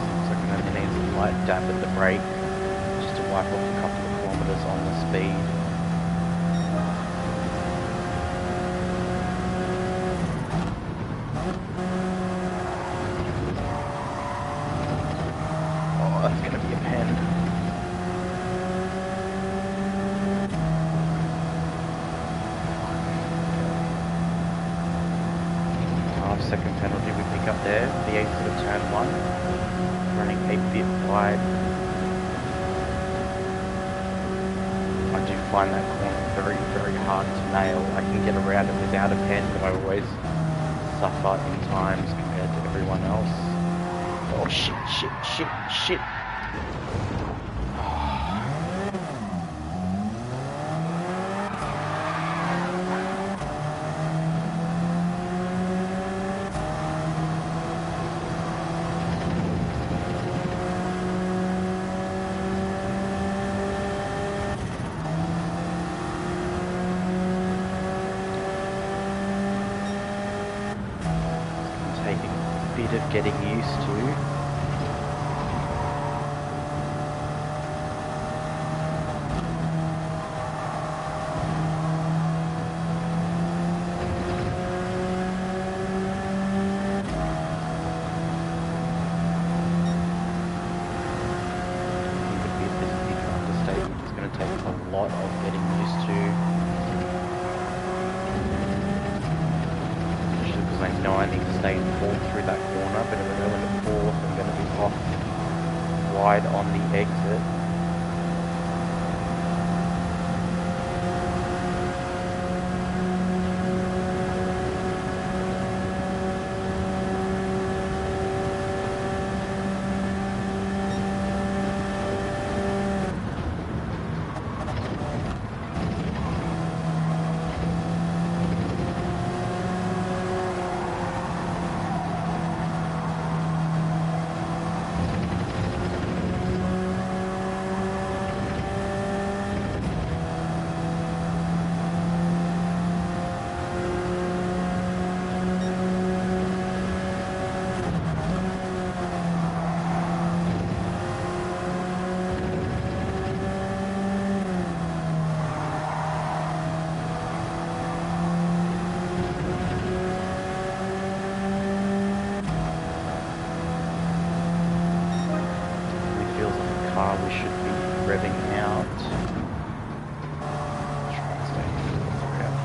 Looks like I'm going to need a light dab at the brake just to wipe off a couple of kilometers on the speed. That's going to be a pen. 5-second penalty we pick up there. The exit of turn 1. Running a bit wide. I do find that corner very, very hard to nail. I can get around it without a pen, but I always suffer in times compared to everyone else. Oh shit, shit, shit, shit. Bit of getting used to. I need to stay and fall through that corner, but if I go into fourth, I'm going to be off wide on the exit. We should be revving out. Try to stay throughout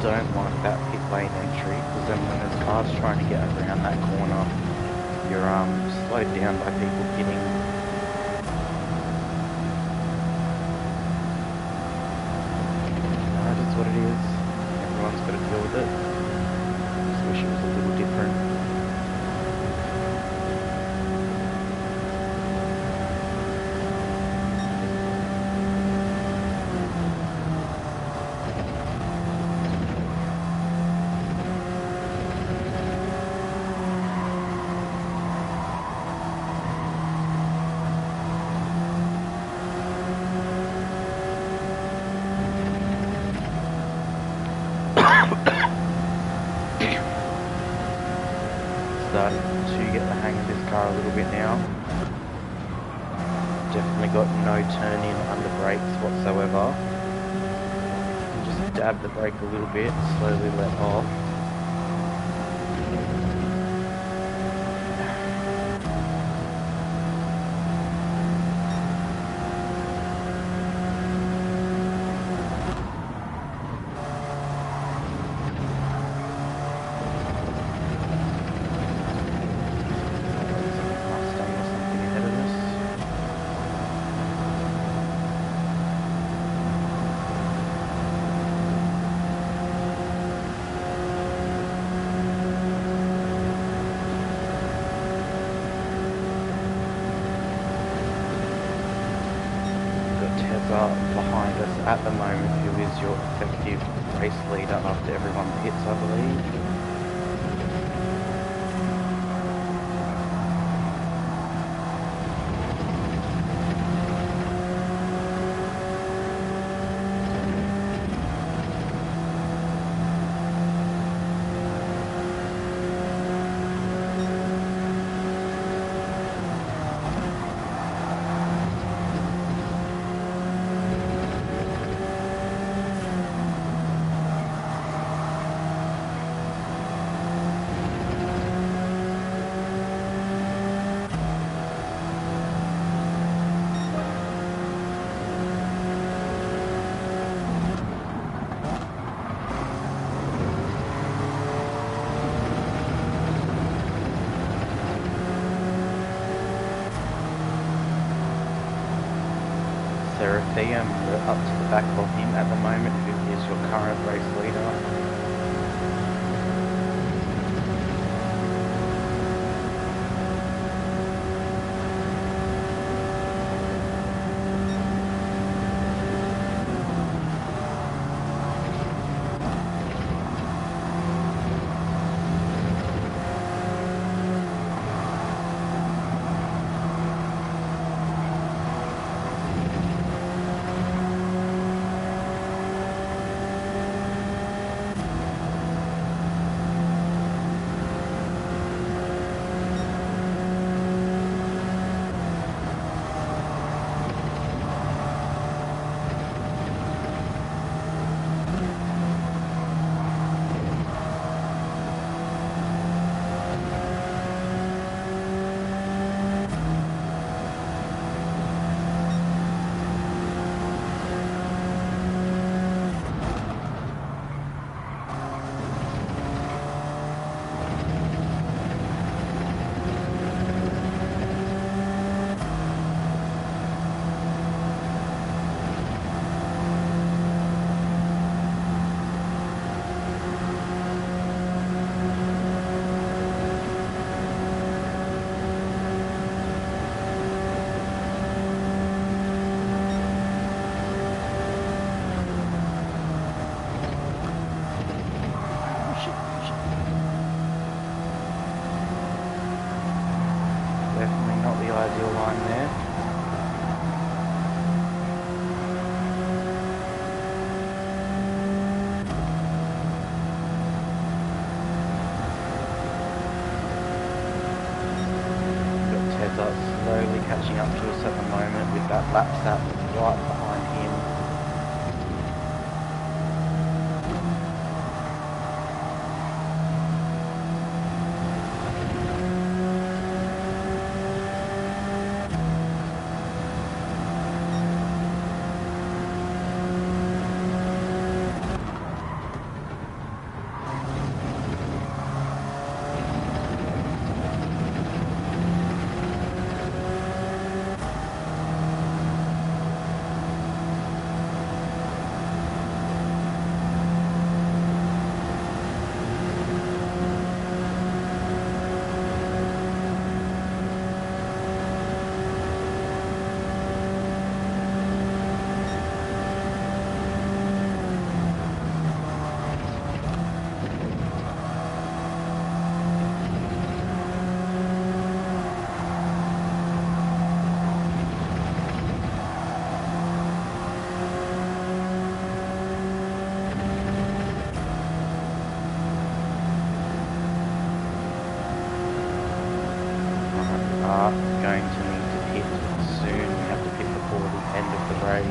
don't like that pit lane entry, because then when there's cars trying to get around that corner, you're slowed down by people pitting. That is what it is. Everyone's got to deal with it. Just wish it was a little different. Starting to get the hang of this car a little bit now. Definitely got no turn in under brakes whatsoever. Just dab the brake a little bit, slowly let off. Behind us at the moment, who is your effective race leader after everyone pits, I believe. Seraphim up to the back of him at the moment, who is your current race leader. Definitely not the ideal line there. Got Tesla slowly catching up to us at the moment with that lap stat right behind him. race. I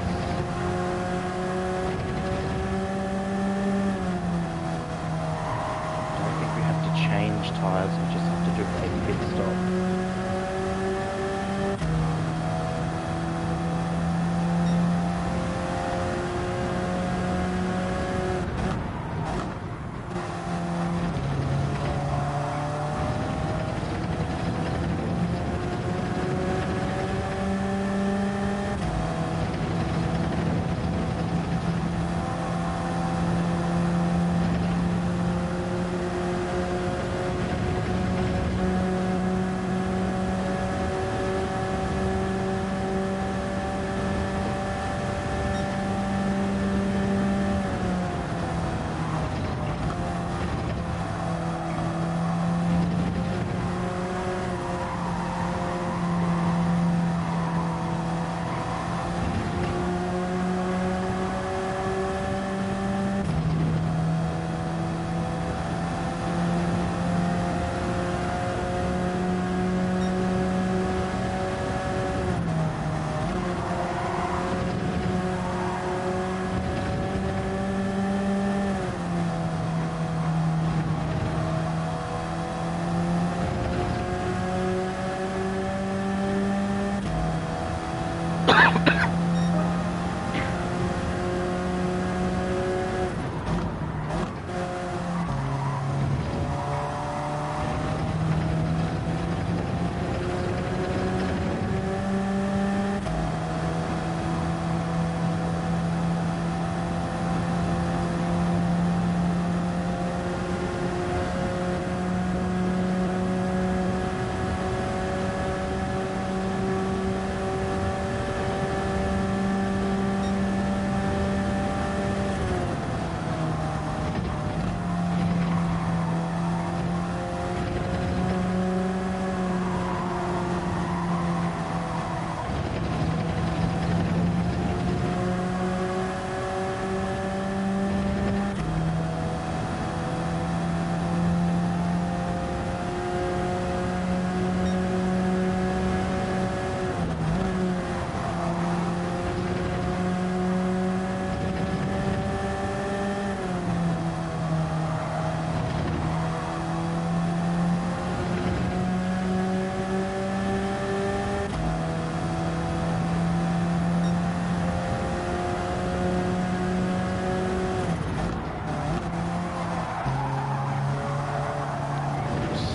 don't think we have to change tyres, we just have to do a pit stop.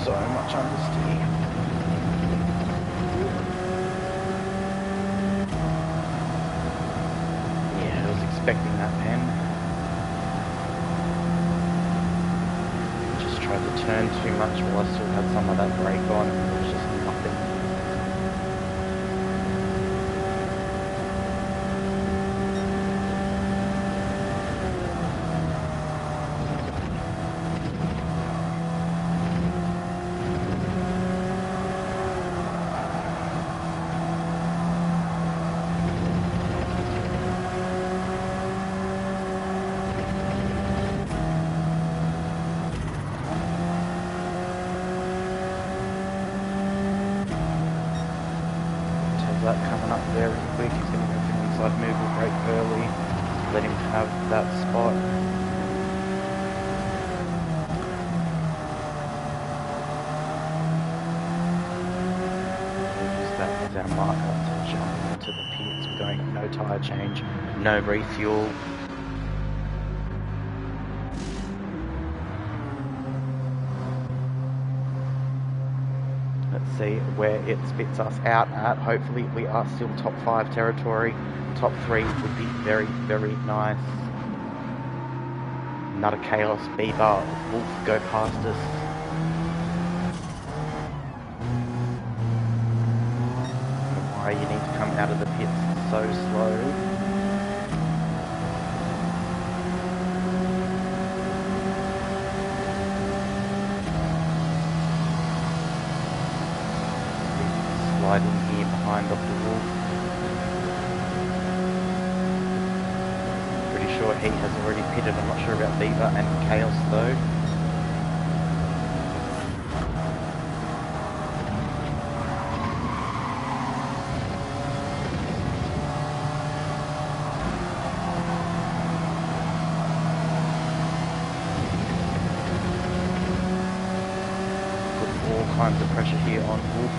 So much understeer. Yeah, I was expecting that pen. Just tried to turn too much while I still had some of that brake on. It was just nothing. That coming up very quick. He's going to go for an inside move, will brake early, let him have that spot. We'll use that as our marker to jump into the pits. We're going no tyre change, no refuel. Let's see where it spits us out at. Hopefully we are still top 5 territory. Top 3 would be very, very nice. Not a Chaos, Beaver, Wolf go past us. I don't know why you need to come out of the pits so slow. In here behind Dr. Wolf. Pretty sure he has already pitted. I'm not sure about Beaver and Chaos though. times the pressure here on Wolf.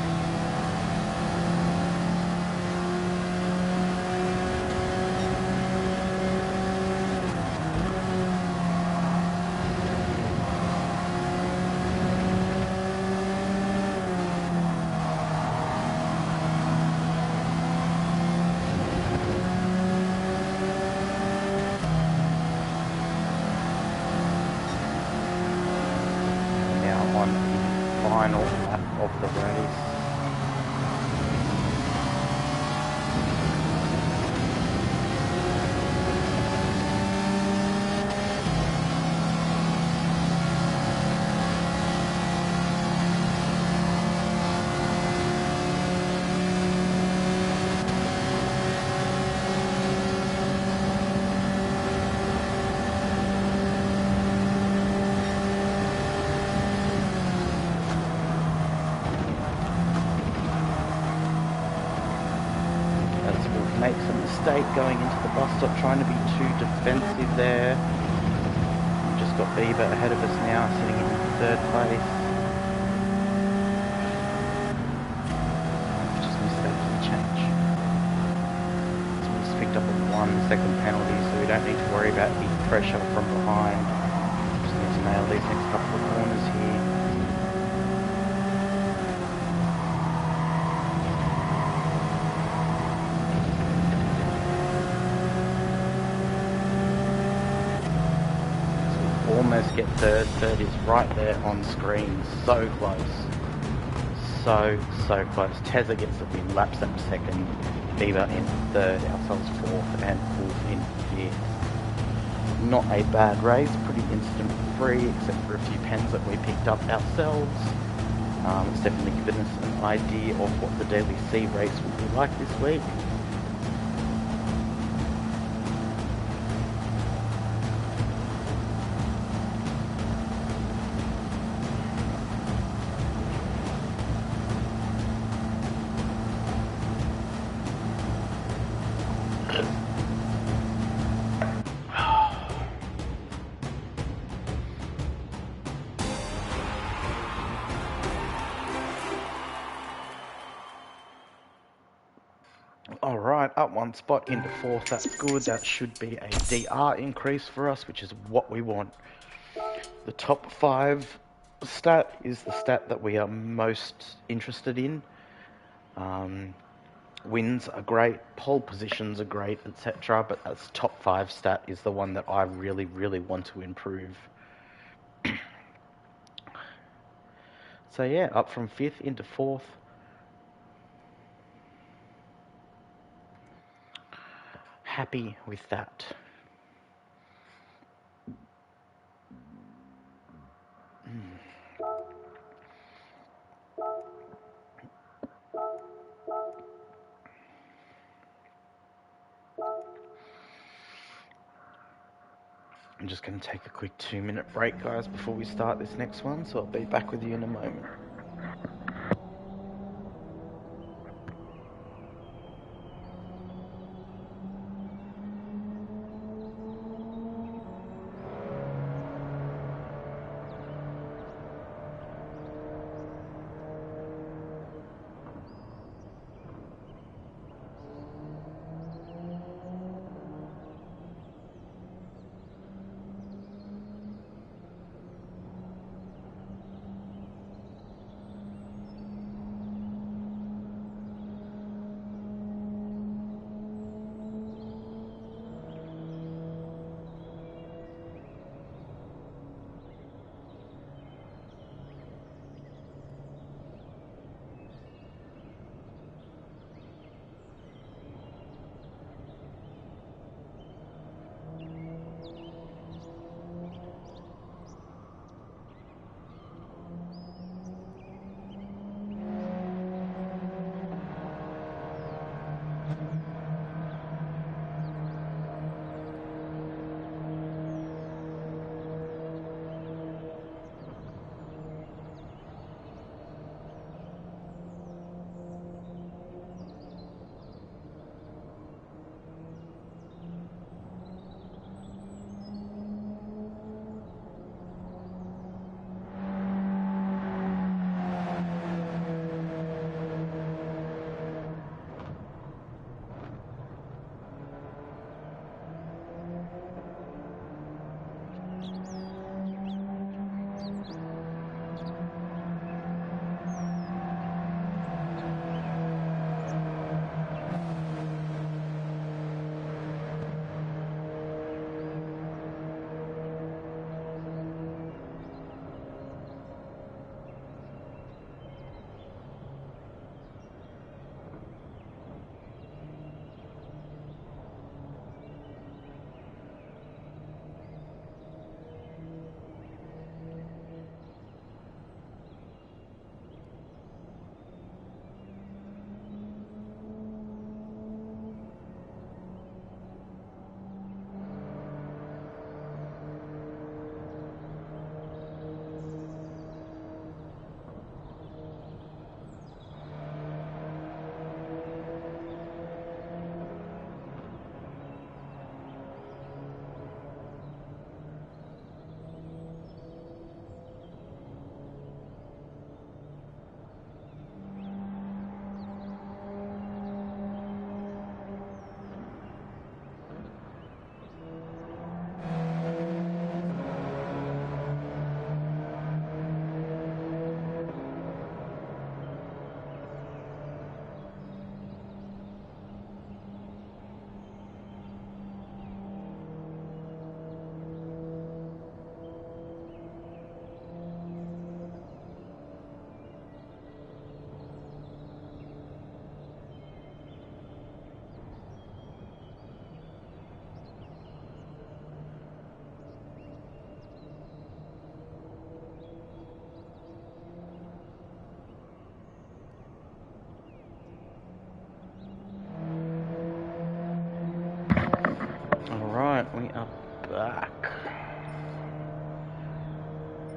On the final lap of the race. Makes a mistake going into the bus stop, trying to be too defensive there. We've just got Bieber ahead of us now, sitting in third place. Just mistakes and change. So we just picked up a 1 second penalty, so we don't need to worry about the pressure from behind. Just need to nail these next couple of corners here. Almost get third. Third is right there on screen. So close. So close. Tezza gets the win. Laps up second. Bieber in third. Ourselves fourth. And Wolf in fifth. Not a bad race. Pretty incident free, except for a few pens that we picked up ourselves. It's definitely given us an idea of what the Daily C race will be like this week. Alright, up 1 spot into 4th, that's good. That should be a DR increase for us, which is what we want. The top 5 stat is the stat that we are most interested in. Wins are great, pole positions are great, etc. But that's top 5 stat is the one that I really, really want to improve. So yeah, up from 5th into 4th. Happy with that. I'm just going to take a quick 2-minute break, guys, before we start this next one, so I'll be back with you in a moment. We are back.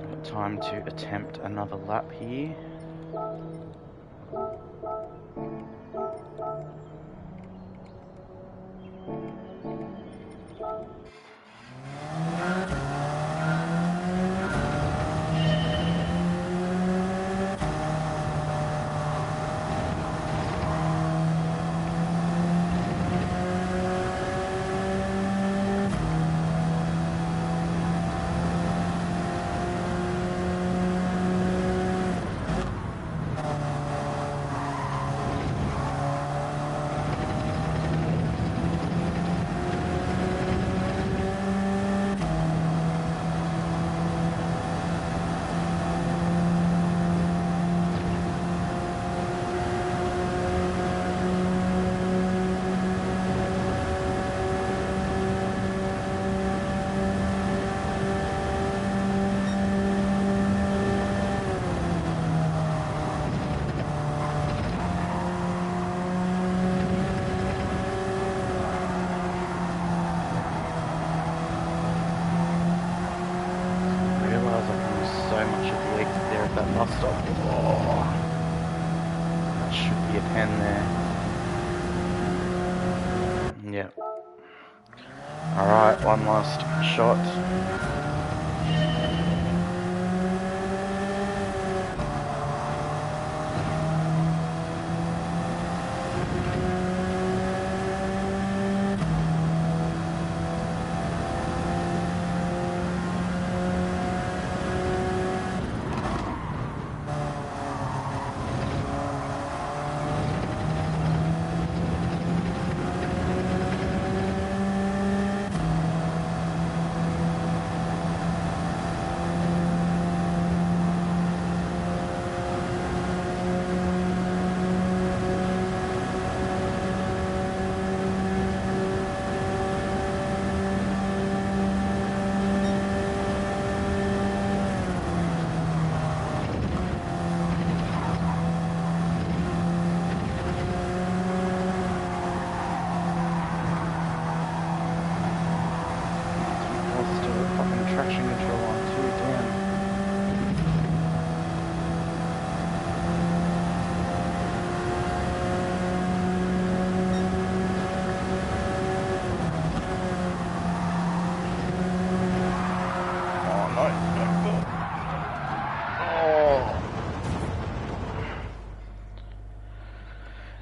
Got time to attempt another lap here. Yeah. Alright, one last shot.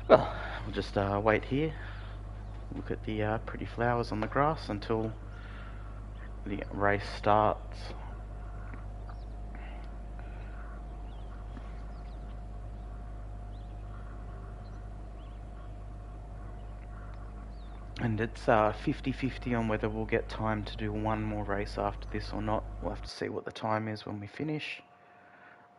Well, we'll just wait here, look at the pretty flowers on the grass until the race starts. And it's 50-50 on whether we'll get time to do one more race after this or not. We'll have to see what the time is when we finish.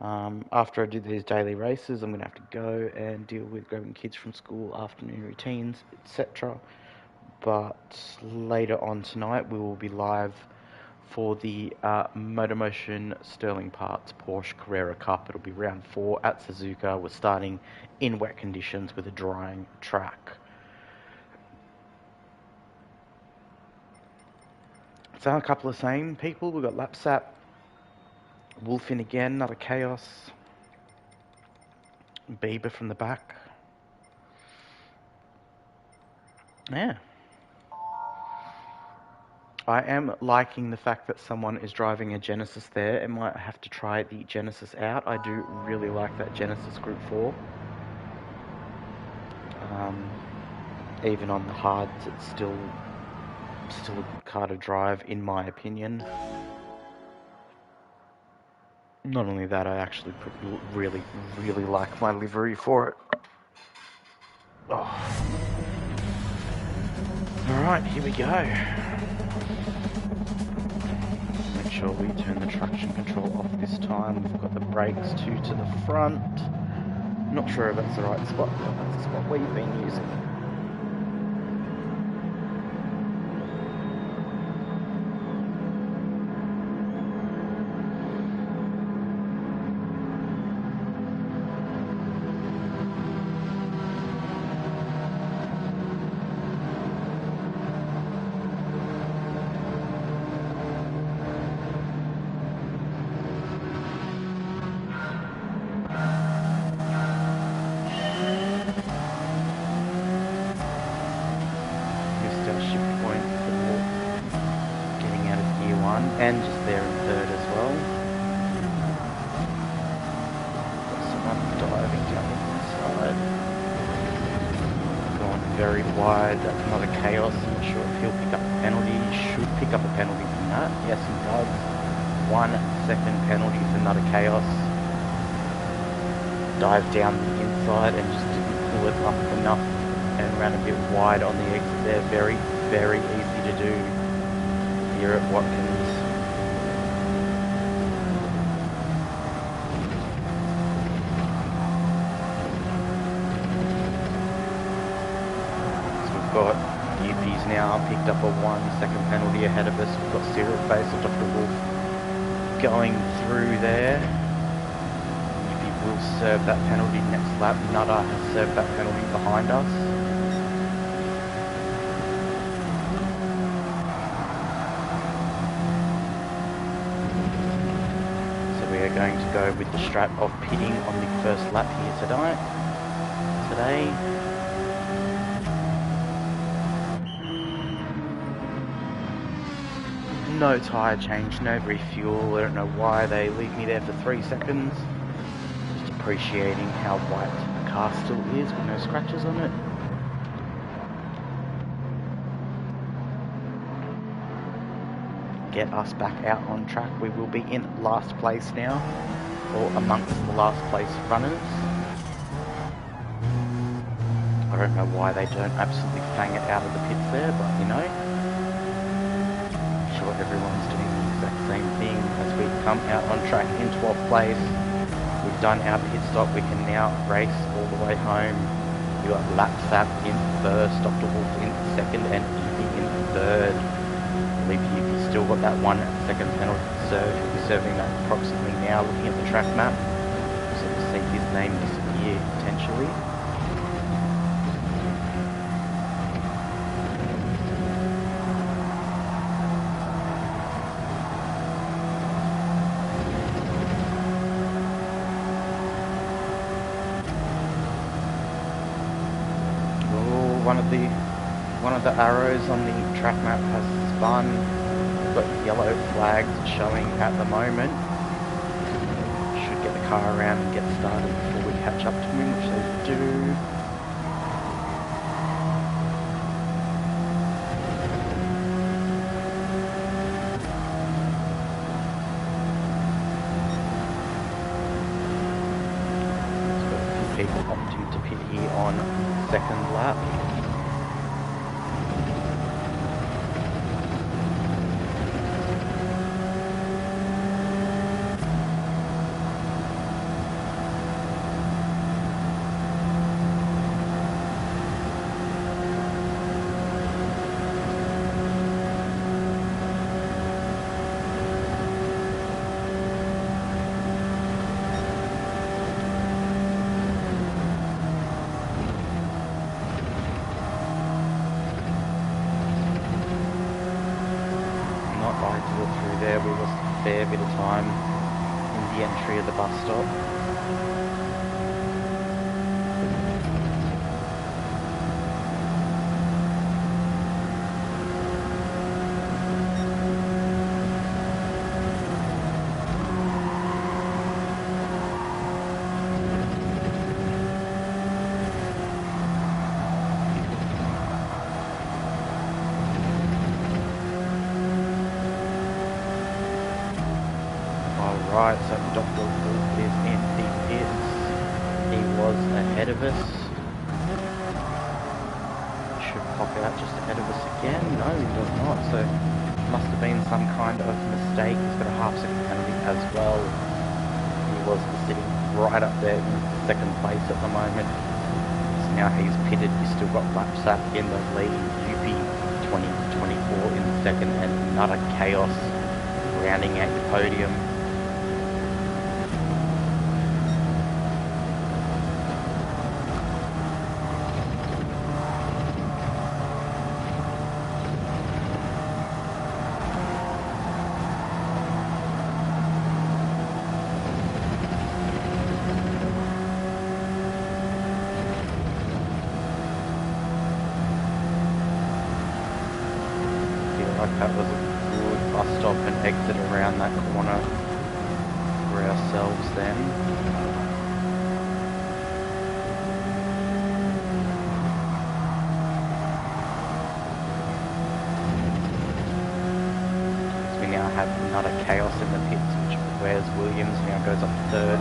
After I do these daily races, I'm going to have to go and deal with grabbing kids from school, afternoon routines, etc. But later on tonight, we will be live for the Motormotion Sterling Parts Porsche Carrera Cup. It'll be round 4 at Suzuka. We're starting in wet conditions with a drying track. So a couple of same people. We've got Lapsap, Wolfin again, another Chaos, Bieber from the back. Yeah. I am liking the fact that someone is driving a Genesis there. It might have to try the Genesis out. I do really like that Genesis Group 4. Even on the hards, it's still a good car to drive, in my opinion. Not only that, I actually really like my livery for it. Oh. Alright, here we go. Make sure we turn the traction control off this time. We've got the brakes 2 to the front. Not sure if that's the right spot, but that's the spot we've been using. one and just there in third as well. Got someone diving down the inside. Gone very wide. That's another chaos. I'm not sure if he'll pick up a penalty. Should pick up a penalty from that. Yes, he does. 1 second penalty for another chaos. Dived down the inside and just didn't pull it up enough and ran a bit wide on the exit there. Very, very easy to do here at Watkins. So we've got UP's now picked up a 1 second penalty ahead of us. We've got Cyril Face or Dr. Wolf going through there. Will serve that penalty next lap. Nutter has served that penalty behind us. So we are going to go with the strat of pitting on the first lap here today. No tyre change, no refuel. I don't know why they leave me there for 3 seconds. Appreciating how white the car still is with no scratches on it. Get us back out on track. We will be in last place now, or amongst the last place runners. I don't know why they don't absolutely fang it out of the pits there, but you know, I'm sure everyone's doing the exact same thing as we come out on track in 12th place. We've done our pit stop, we can now race all the way home. We've got Lapsap in first, Dr. Wolf in second, and Evie in third. I believe Evie's still got that 1 second penalty to serve. He'll be serving that approximately now, looking at the track map. So we'll see his name disappear potentially. One of the arrows on the track map has spun. We've got yellow flags showing at the moment. Should get the car around and get started before we catch up to him, which they do. We've got a few people opting to pit here on second lap. Through there, we lost a fair bit of time in the entry of the bus stop. Right, so Dr. Wolf is in the pits. He was ahead of us. Should pop out just ahead of us again. No, he does not. So must have been some kind of mistake. He's got a half-second penalty as well. He was sitting right up there in second place at the moment. So now he's pitted. He's still got Lapsap in the lead. UP 2024 in second, and another chaos rounding out your podium. That was a good bus stop and exit around that corner for ourselves then. We now have another chaos in the pits, which where's Williams now goes up to third.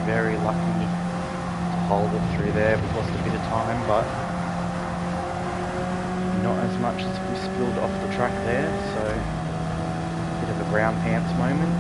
Very lucky to hold it through there. We've lost a bit of time, but not as much as we spilled off the track there, so a bit of a brown pants moment.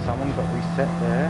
Someone got reset there.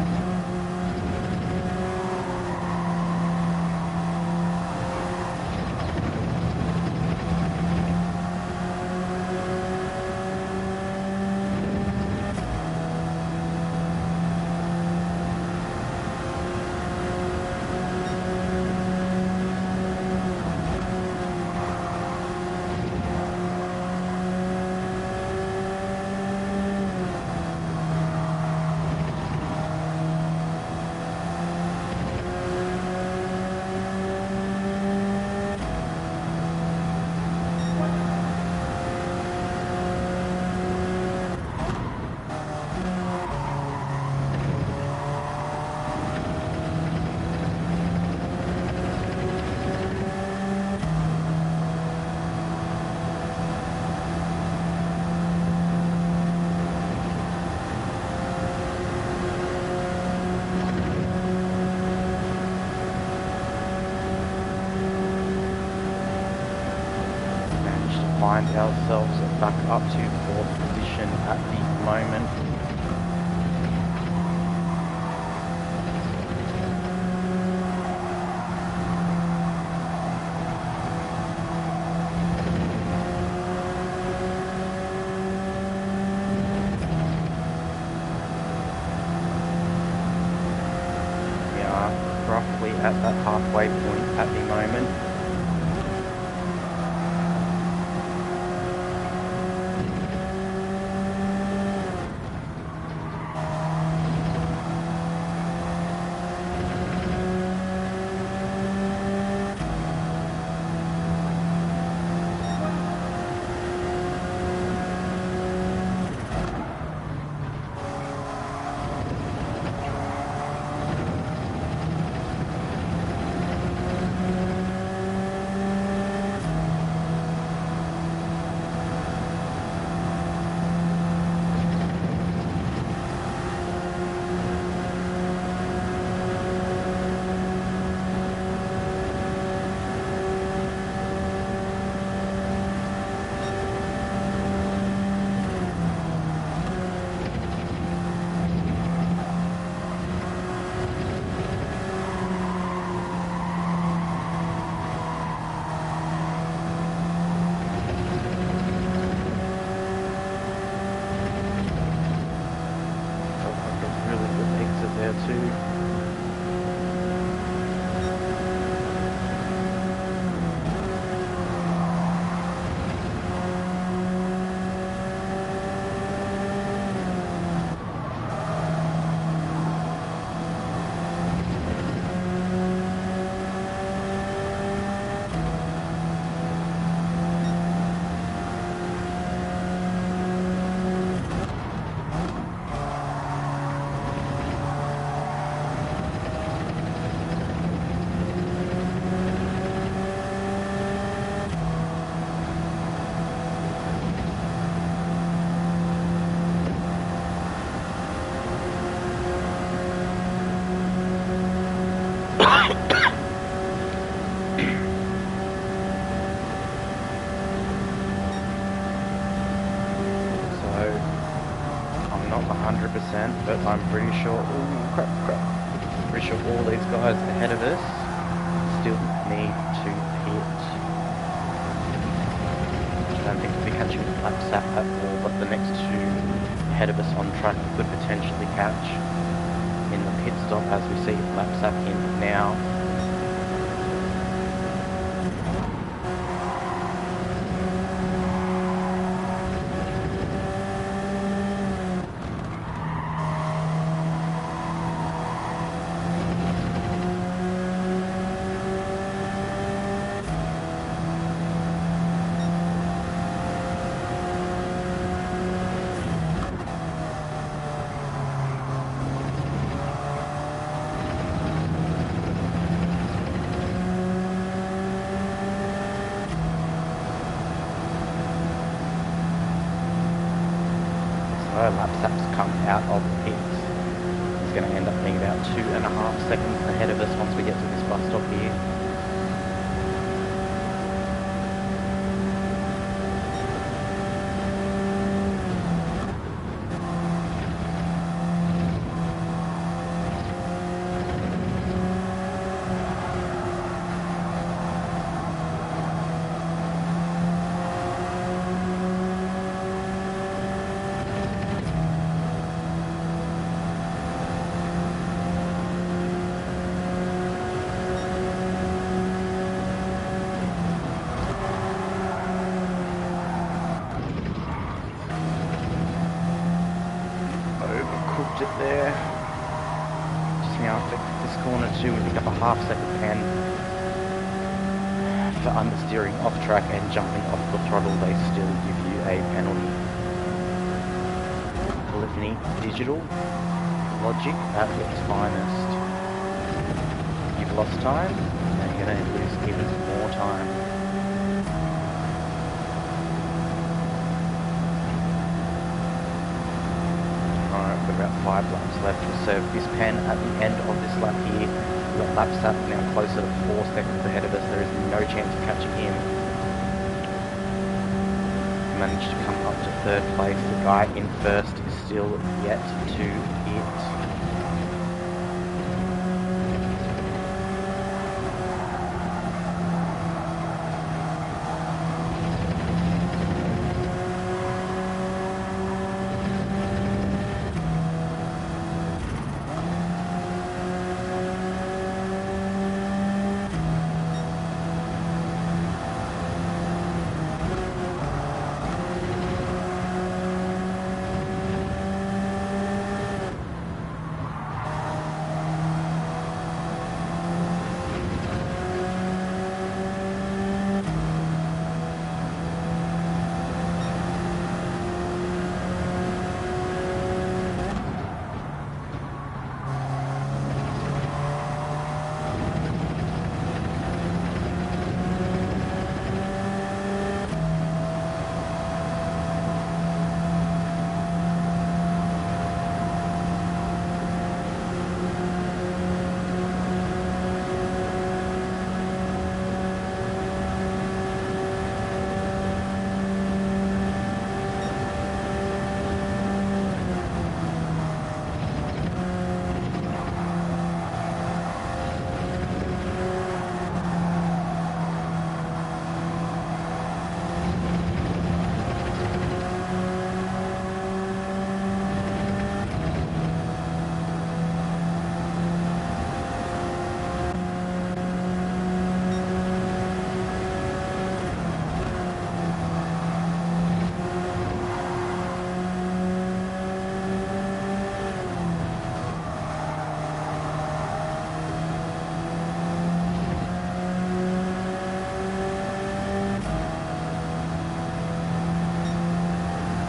Find ourselves back up to fourth position at the moment. We are roughly at that halfway point at the moment. I'm pretty sure, ooh, crap. Pretty sure all these guys ahead of us still need to pit. I don't think we'll be catching lap sap at all, but the next two ahead of us on track could potentially catch in the pit stop as we see lap sap in now. Lap sap's come out of the pits. It's going to end up being about 2.5 seconds ahead of us once we get to this bus stop here. Overcooked it there. Just now after this corner too, we pick up a half-second pen for understeering off track and jumping off the throttle. They still give you a penalty. Polyphony digital logic at its finest. You've lost time, and you're going to lose even more time. About 5 laps left. We'll serve this pen at the end of this lap here. We've got lap sap now closer to 4 seconds ahead of us. There is no chance of catching him. Managed to come up to 3rd place. The guy in 1st is still yet to hit.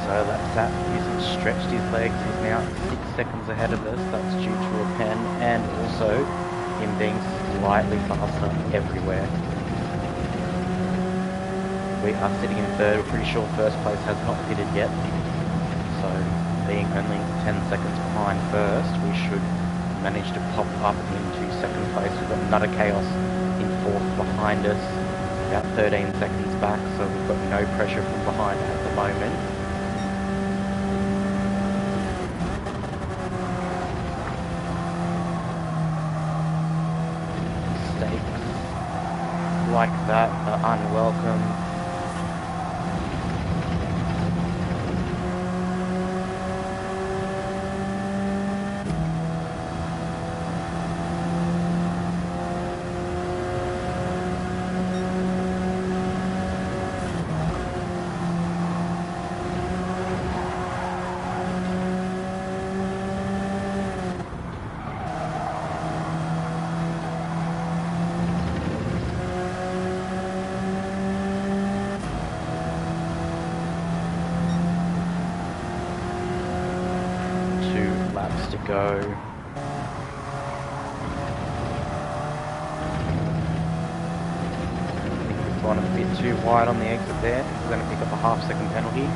So that's that. He's stretched his legs. He's now 6 seconds ahead of us. That's due to a pen and also him being slightly faster everywhere. We are sitting in 3rd. We're pretty sure 1st place has not pitted yet. So being only 10 seconds behind 1st, we should manage to pop up into 2nd place. We've got Nutter Chaos in 4th behind us, about 13 seconds back, so we've got no pressure from behind at the moment. like that are unwelcome. To go. I think we've gone a bit too wide on the exit there. We're going to pick up a half-second penalty.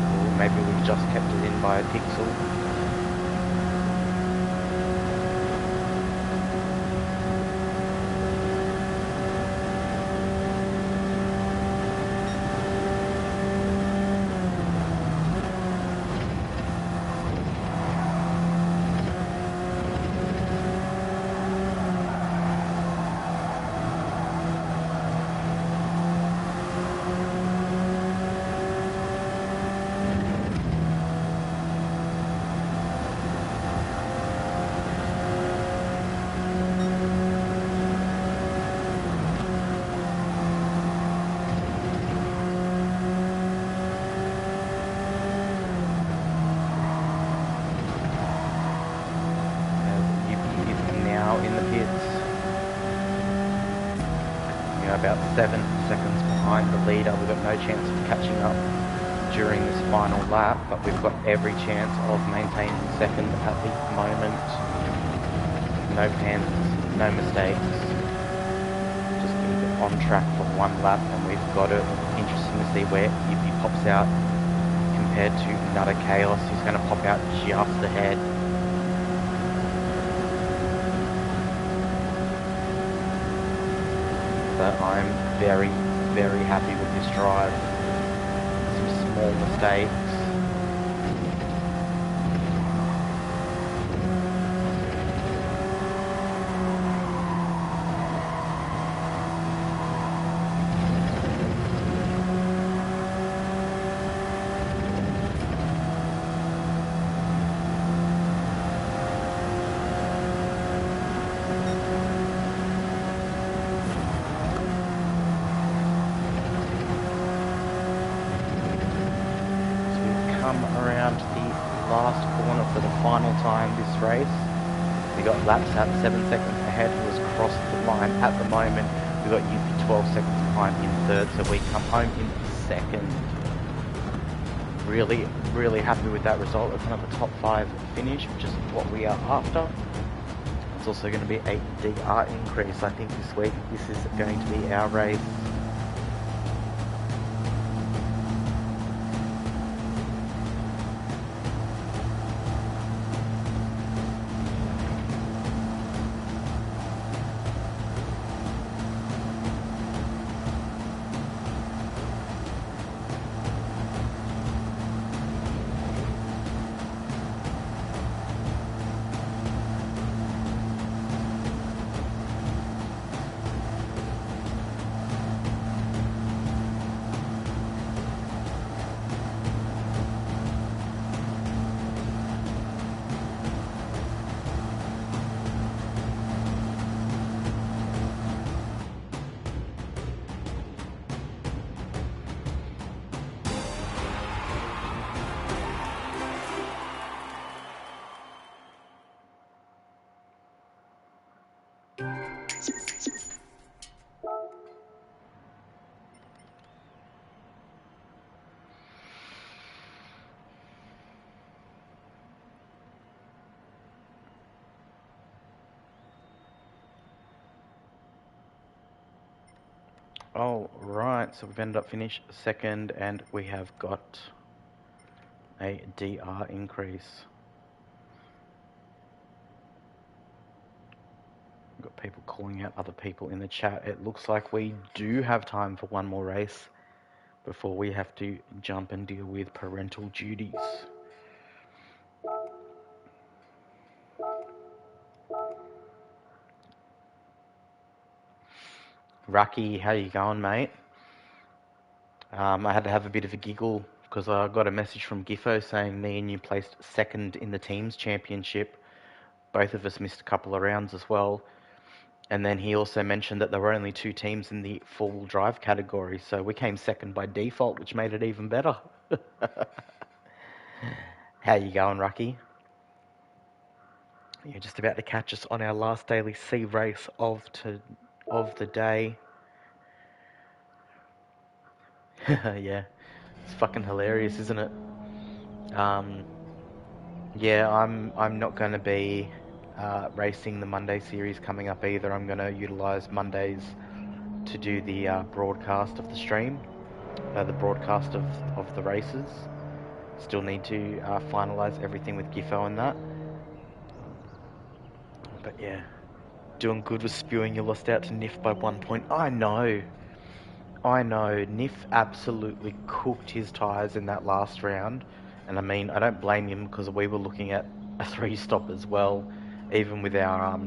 Or maybe we've just kept it in by a pixel. About 7 seconds behind the leader. We've got no chance of catching up during this final lap, but we've got every chance of maintaining second at the moment. No pens, no mistakes. Just keep it on track for one lap, and we've got it. Interesting to see where he pops out compared to Nutter Chaos. He's going to pop out just ahead. But I'm very, very happy with this drive. Some small mistakes. Around the last corner for the final time this race. We got laps out 7 seconds ahead, who has crossed the line. At the moment, we got UP 12 seconds behind in third, so we come home in second. Really, really happy with that result. It's another top 5 finish, which is what we are after. It's also going to be a DR increase, I think, this week. This is going to be our race. All right, so we've ended up finished second, and we have got a DR increase. We've got people calling out other people in the chat. It looks like we do have time for one more race before we have to jump and deal with parental duties. Rucky, how you going, mate? I had to have a bit of a giggle because I got a message from Giffo saying me and you placed second in the teams championship. Both of us missed a couple of rounds as well. And then he also mentioned that there were only two teams in the four-wheel drive category, so we came second by default, which made it even better. How you going, Rucky? You're just about to catch us on our last daily C race of the day. Yeah, it's fucking hilarious, isn't it? Yeah, I'm not going to be racing the Monday series coming up either. I'm going to utilize Mondays to do the broadcast of the stream, the broadcast of the races. Still need to finalize everything with Giffo and that. But yeah, doing good with spewing. You lost out to Nif by 1 point. I know. Nif absolutely cooked his tyres in that last round. And I mean, I don't blame him because we were looking at a 3-stop as well, even with our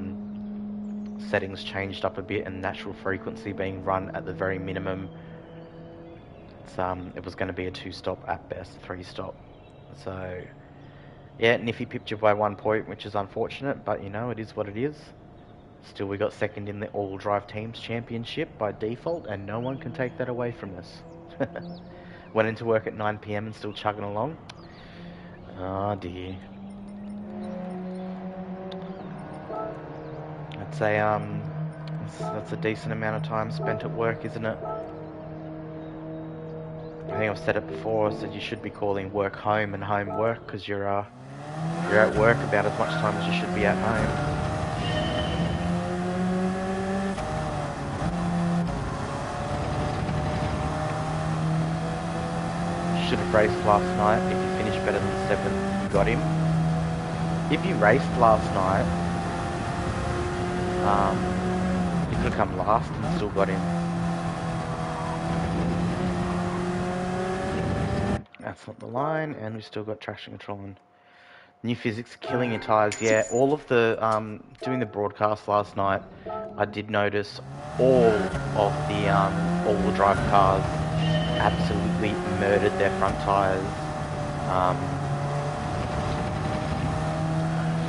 settings changed up a bit and natural frequency being run at the very minimum. It was going to be a 2-stop at best, 3-stop. So yeah, Niffy pipped you by 1 point, which is unfortunate, but you know, it is what it is. Still, we got second in the All Drive Teams Championship by default, and no one can take that away from us. Went into work at 9 PM and still chugging along. Oh dear. I'd say that's a decent amount of time spent at work, isn't it? I think I've said it before. I said you should be calling work home and home work because you're at work about as much time as you should be at home. Should have raced last night. If you finished better than 7th, you got him. If you raced last night, you could have come last and still got him. That's not the line, and we've still got traction control on. New physics killing your tyres. Yeah, all of the doing the broadcast last night, I did notice all of the all-wheel drive cars absolutely murdered their front tyres.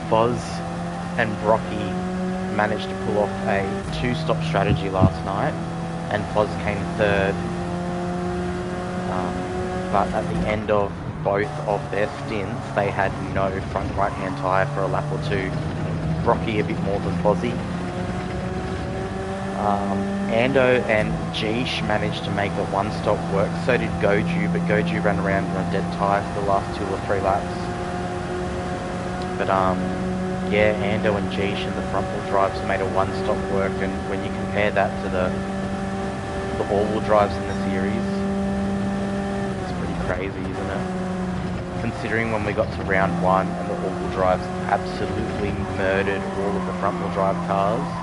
Foz and Brocky managed to pull off a 2-stop strategy last night, and Foz came third. But at the end of both of their stints, they had no front right-hand tyre for a lap or two. Brocky a bit more than Fozzy. Ando and Jeesh managed to make a 1-stop work. So did Goju, but Goju ran around on a dead tyre for the last 2 or 3 laps. But yeah, Ando and Jeesh in the front-wheel drives made a 1-stop work, and when you compare that to the all-wheel drives in the series, it's pretty crazy, isn't it? Considering when we got to round 1 and the all-wheel drives absolutely murdered all of the front-wheel drive cars.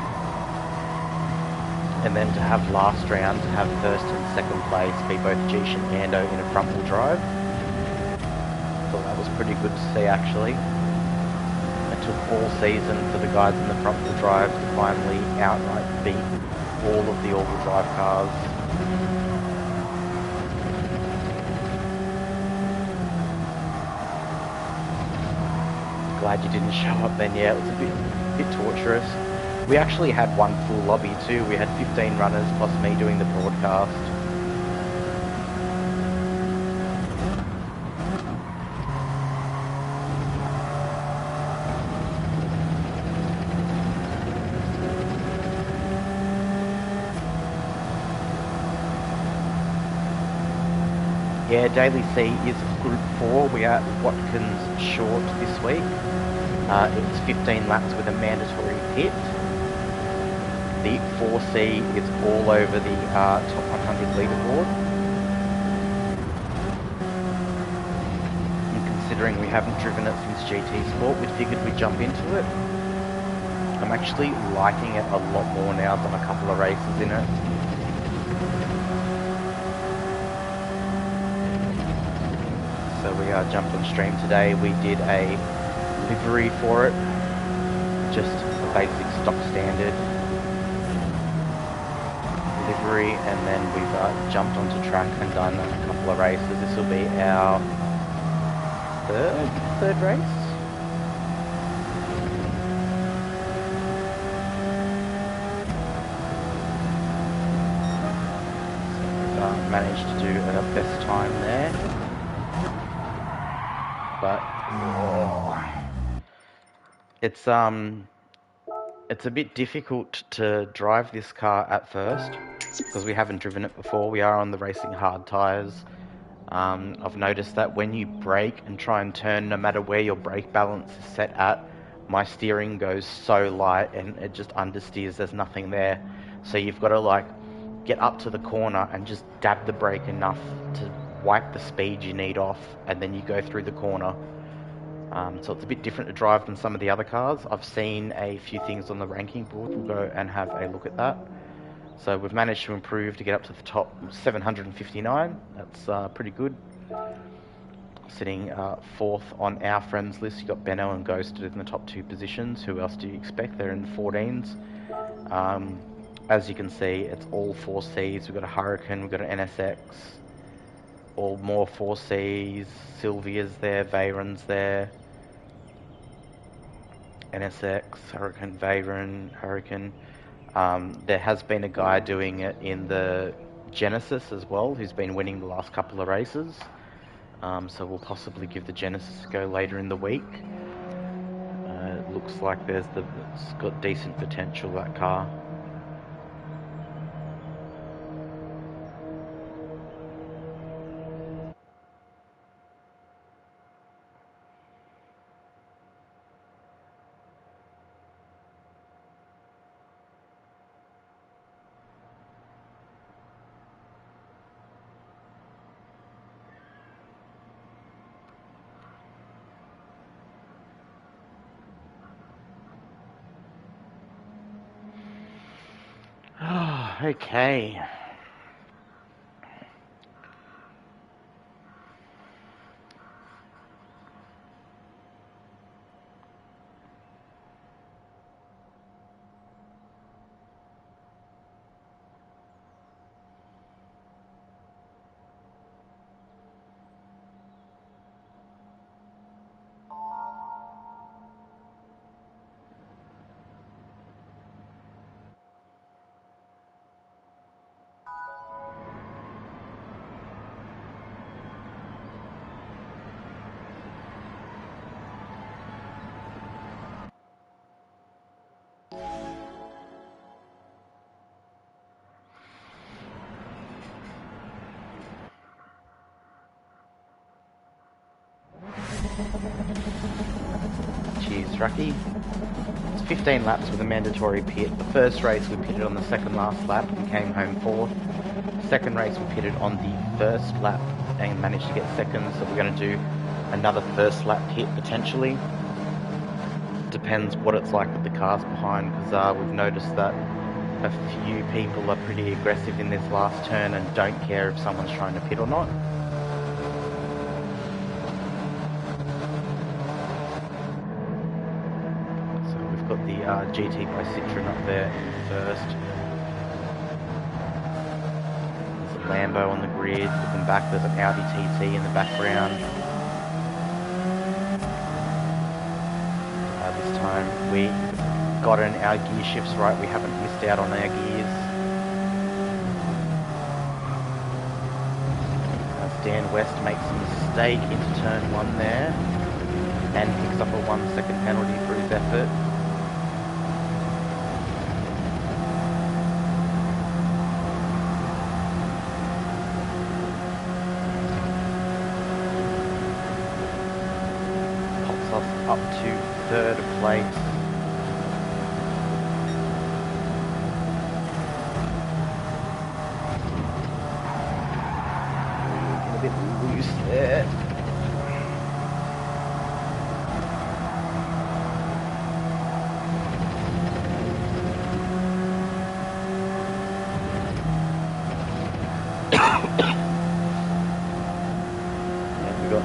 And then to have last round, to have first and second place be both Jeesh and Ando in a front-wheel drive. Thought that was pretty good to see, actually. It took all season for the guys in the front-wheel drive to finally outright beat all of the all-wheel drive cars. Glad you didn't show up then. Yeah, it was a bit torturous. We actually had one full lobby too. We had 15 runners plus me doing the broadcast. Yeah, Daily C is Group 4. We are at Watkins short this week. It's 15 laps with a mandatory pit. The 4C is all over the top 100 leaderboard. And considering we haven't driven it since GT Sport, we figured we'd jump into it. I'm actually liking it a lot more now. I've done a couple of races in it. So we jumped on stream today. We did a livery for it, just a basic stock standard livery, and then we've jumped onto track and done a couple of races. This will be our third race. Managed to do our best time there, but it's a bit difficult to drive this car at first because we haven't driven it before. We are on the racing hard tyres. I've noticed that when you brake and try and turn, no matter where your brake balance is set at, my steering goes so light and it just understeers. There's nothing there, so you've got to like get up to the corner and just dab the brake enough to wipe the speed you need off, and then you go through the corner. So it's a bit different to drive than some of the other cars. I've seen a few things on the ranking board. We'll go and have a look at that. So we've managed to improve to get up to the top 759. That's pretty good. Sitting fourth on our friends list, you've got Benno and Ghosted in the top two positions. Who else do you expect? They're in the 14s. As you can see, it's all 4Cs. We've got a Hurricane, we've got an NSX, all more 4Cs. Sylvia's there, Veyron's there. NSX, Hurricane, Veyron, Hurricane. There has been a guy doing it in the Genesis as well, who's been winning the last couple of races. So we'll possibly give the Genesis a go later in the week. It looks like it's got decent potential, that car. Okay. Cheers, Rucky. It's 15 laps with a mandatory pit. The first race we pitted on the second last lap and came home fourth. Second race we pitted on the first lap and managed to get second, so we're going to do another first lap pit potentially. Depends what it's like with the cars behind, because we've noticed that a few people are pretty aggressive in this last turn and don't care if someone's trying to pit or not. Got the GT by Citroen up there first. There's a Lambo on the grid. Looking back, there's an Audi TT in the background. This time we got in our gear shifts right. We haven't missed out on our gears. As Dan West makes a mistake into turn one there and picks up a 1 second penalty for his effort. Up to third place. A bit loose there.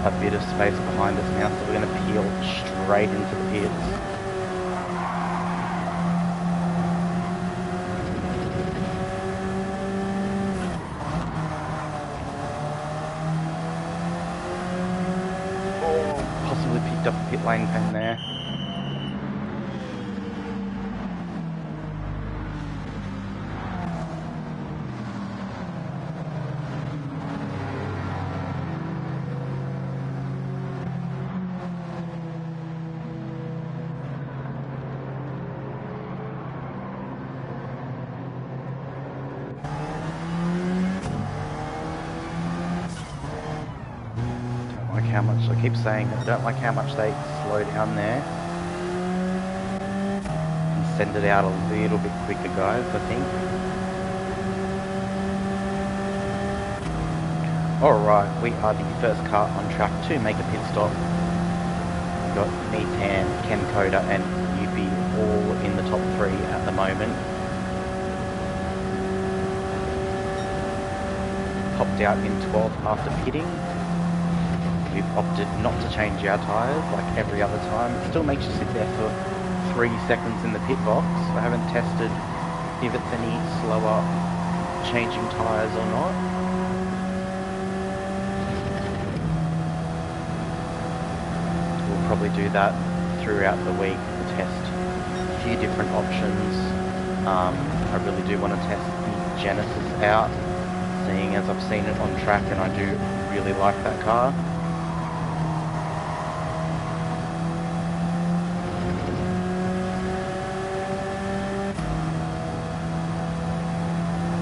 A bit of space behind us now, so we're going to peel straight into the pits. lane pen there. How much, I keep saying I don't like how much they slow down there and send it out a little bit quicker, guys, I think. Alright, we are the first car on track to make a pit stop. We've got me, Tan, Ken Coda and Yuppie all in the top 3 at the moment. Popped out in 12th after pitting. We've opted not to change our tyres like every other time. It still makes you sit there for 3 seconds in the pit box. I haven't tested if it's any slower changing tyres or not. We'll probably do that throughout the week, test a few different options. I really do want to test the Genesis out, seeing as I've seen it on track and I do really like that car.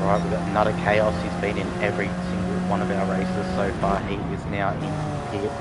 Right, we've got Nutter Chaos. He's been in every single one of our races so far. He is now in pits.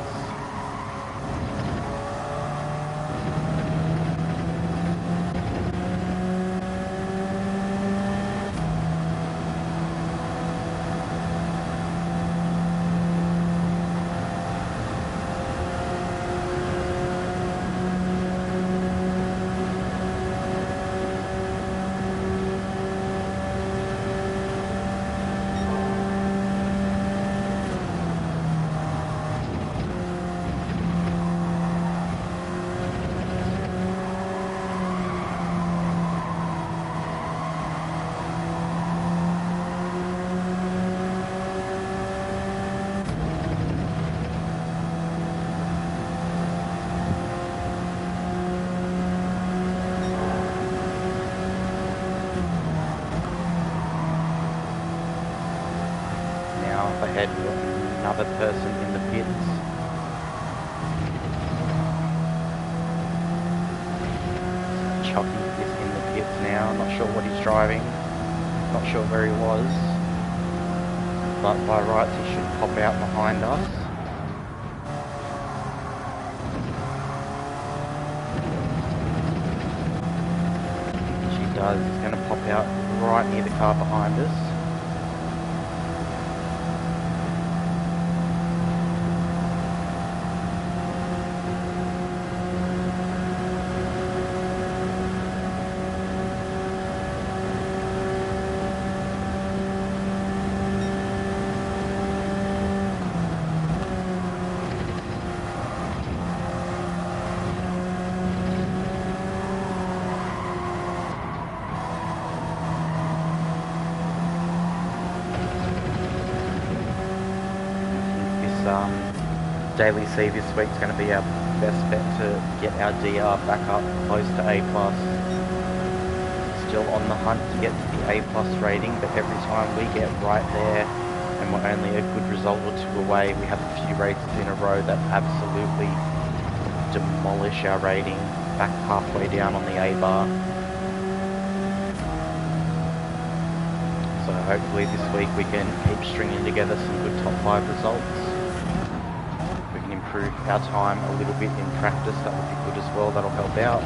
Ahead, we've got another person in the pits. Chucky is in the pits now. Not sure what he's driving. Not sure where he was. But by rights he should pop out behind us. She does. He's going to pop out right near the car behind us. Daily C this week is going to be our best bet to get our DR back up close to A+. Still on the hunt to get to the A+ rating, but every time we get right there and we're only a good result or 2 away, we have a few races in a row that absolutely demolish our rating back halfway down on the A bar. So hopefully this week we can keep stringing together some good top 5 results. Improve our time a little bit in practice, that would be good as well, that'll help out.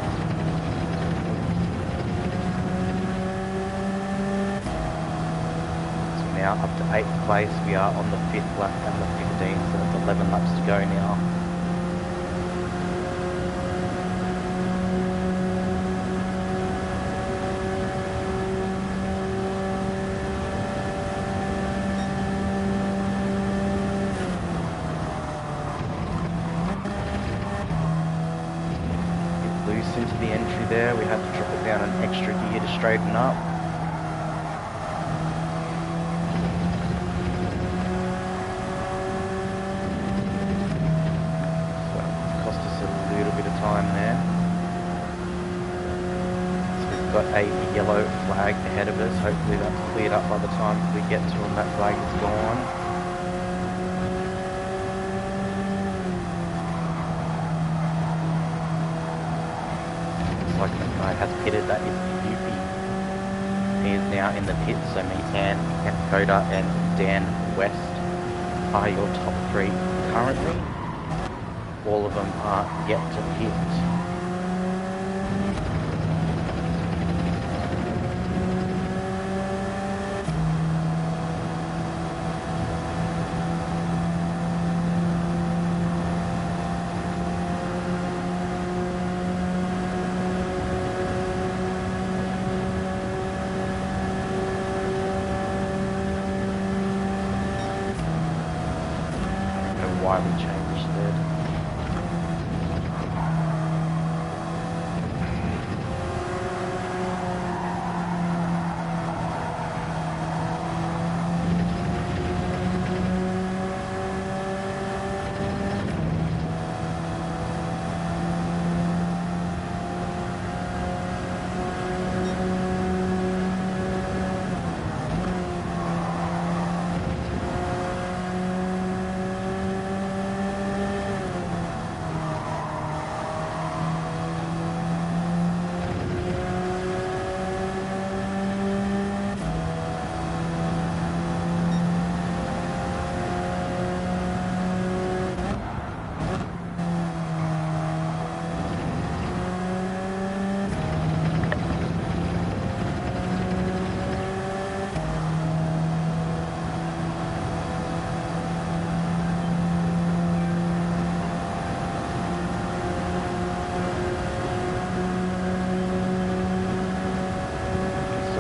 So now up to 8th place, we are on the 5th lap and the 15th, so that's 11 laps to go now. Into the entry there, we had to drop it down an extra gear to straighten up. So it cost us a little bit of got a yellow flag ahead of us. Hopefully that's cleared up by the time we get to them. That flag is gone. Looks like that guy has pitted. That is Yuffie. He is now in the pits, so Metan, Kent Koda and Dan West are your top three currently. All of them are yet to pit. Why we changed that.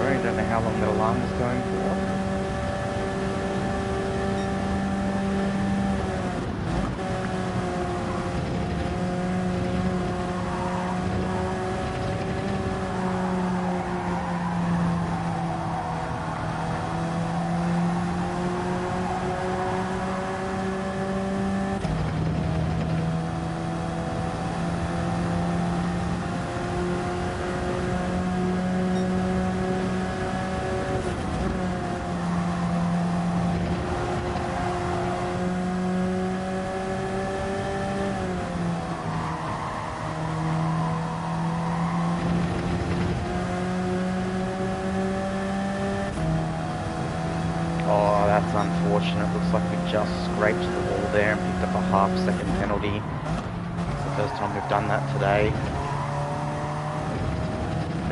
I don't know how long the alarm is going for. Oh, that's unfortunate. Looks like we just scraped the wall there and picked up a half-second penalty. It's the first time we've done that today.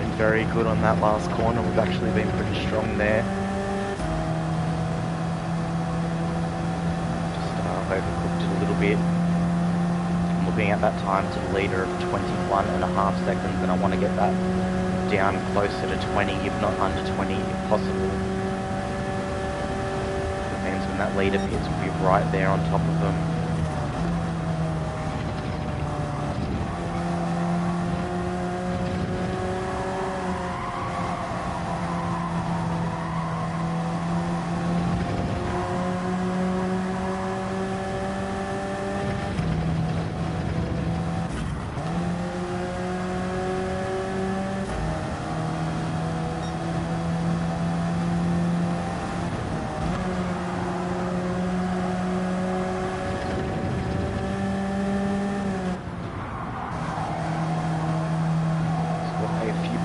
Been very good on that last corner. We've actually been pretty strong there. Just overcooked it a little bit. I'm looking at that time to the leader of 21.5 seconds, and I want to get that down closer to 20, if not under 20, if possible. When that leader pits, will be right there on top of them.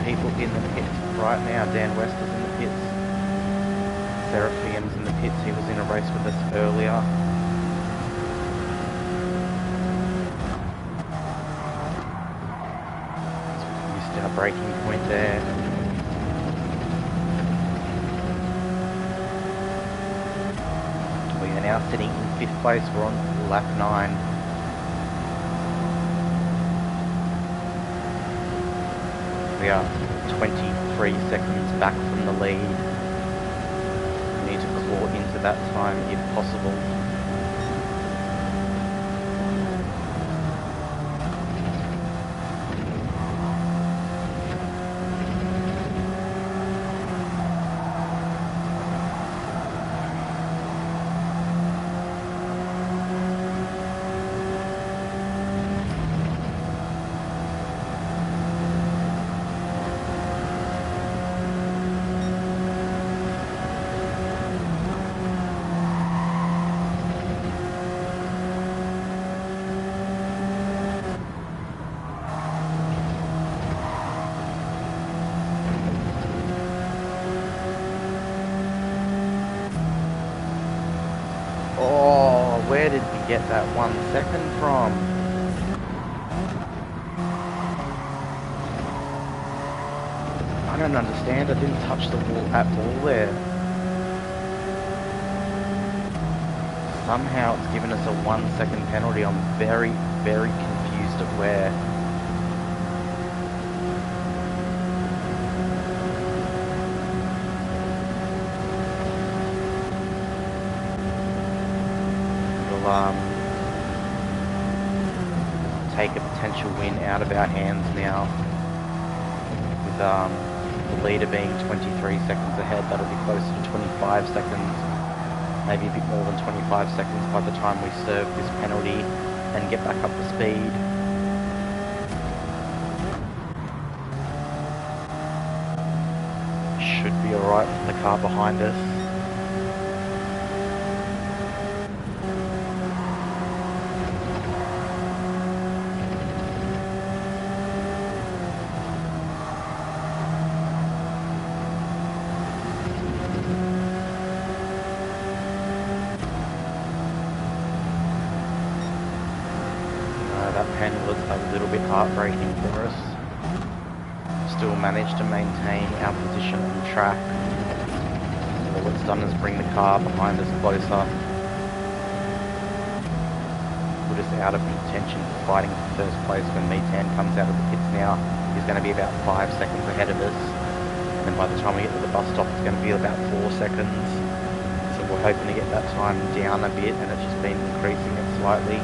People in the pits right now. Dan West is in the pits. Seraphian's in the pits. He was in a race with us earlier. Missed our braking point there. We are now sitting in 5th place. We're on lap 9. We are 23 seconds back from the lead. We need to claw into that time if possible. get that 1 second from? I don't understand. I didn't touch the wall at all there. Somehow it's given us a 1 second penalty. I'm very, very confused at where. We'll take a potential win out of our hands now. With the leader being 23 seconds ahead, that'll be closer to 25 seconds. Maybe a bit more than 25 seconds by the time we serve this penalty and get back up to speed. Should be alright for the car behind us. That pen was a little bit heartbreaking for us. Still managed to maintain our position on the track. All it's done is bring the car behind us closer. Put us out of contention for fighting for first place when Metan comes out of the pits now. He's going to be about 5 seconds ahead of us. And then by the time we get to the bus stop, it's going to be about 4 seconds. So we're hoping to get that time down a bit, and it's just been increasing it slightly.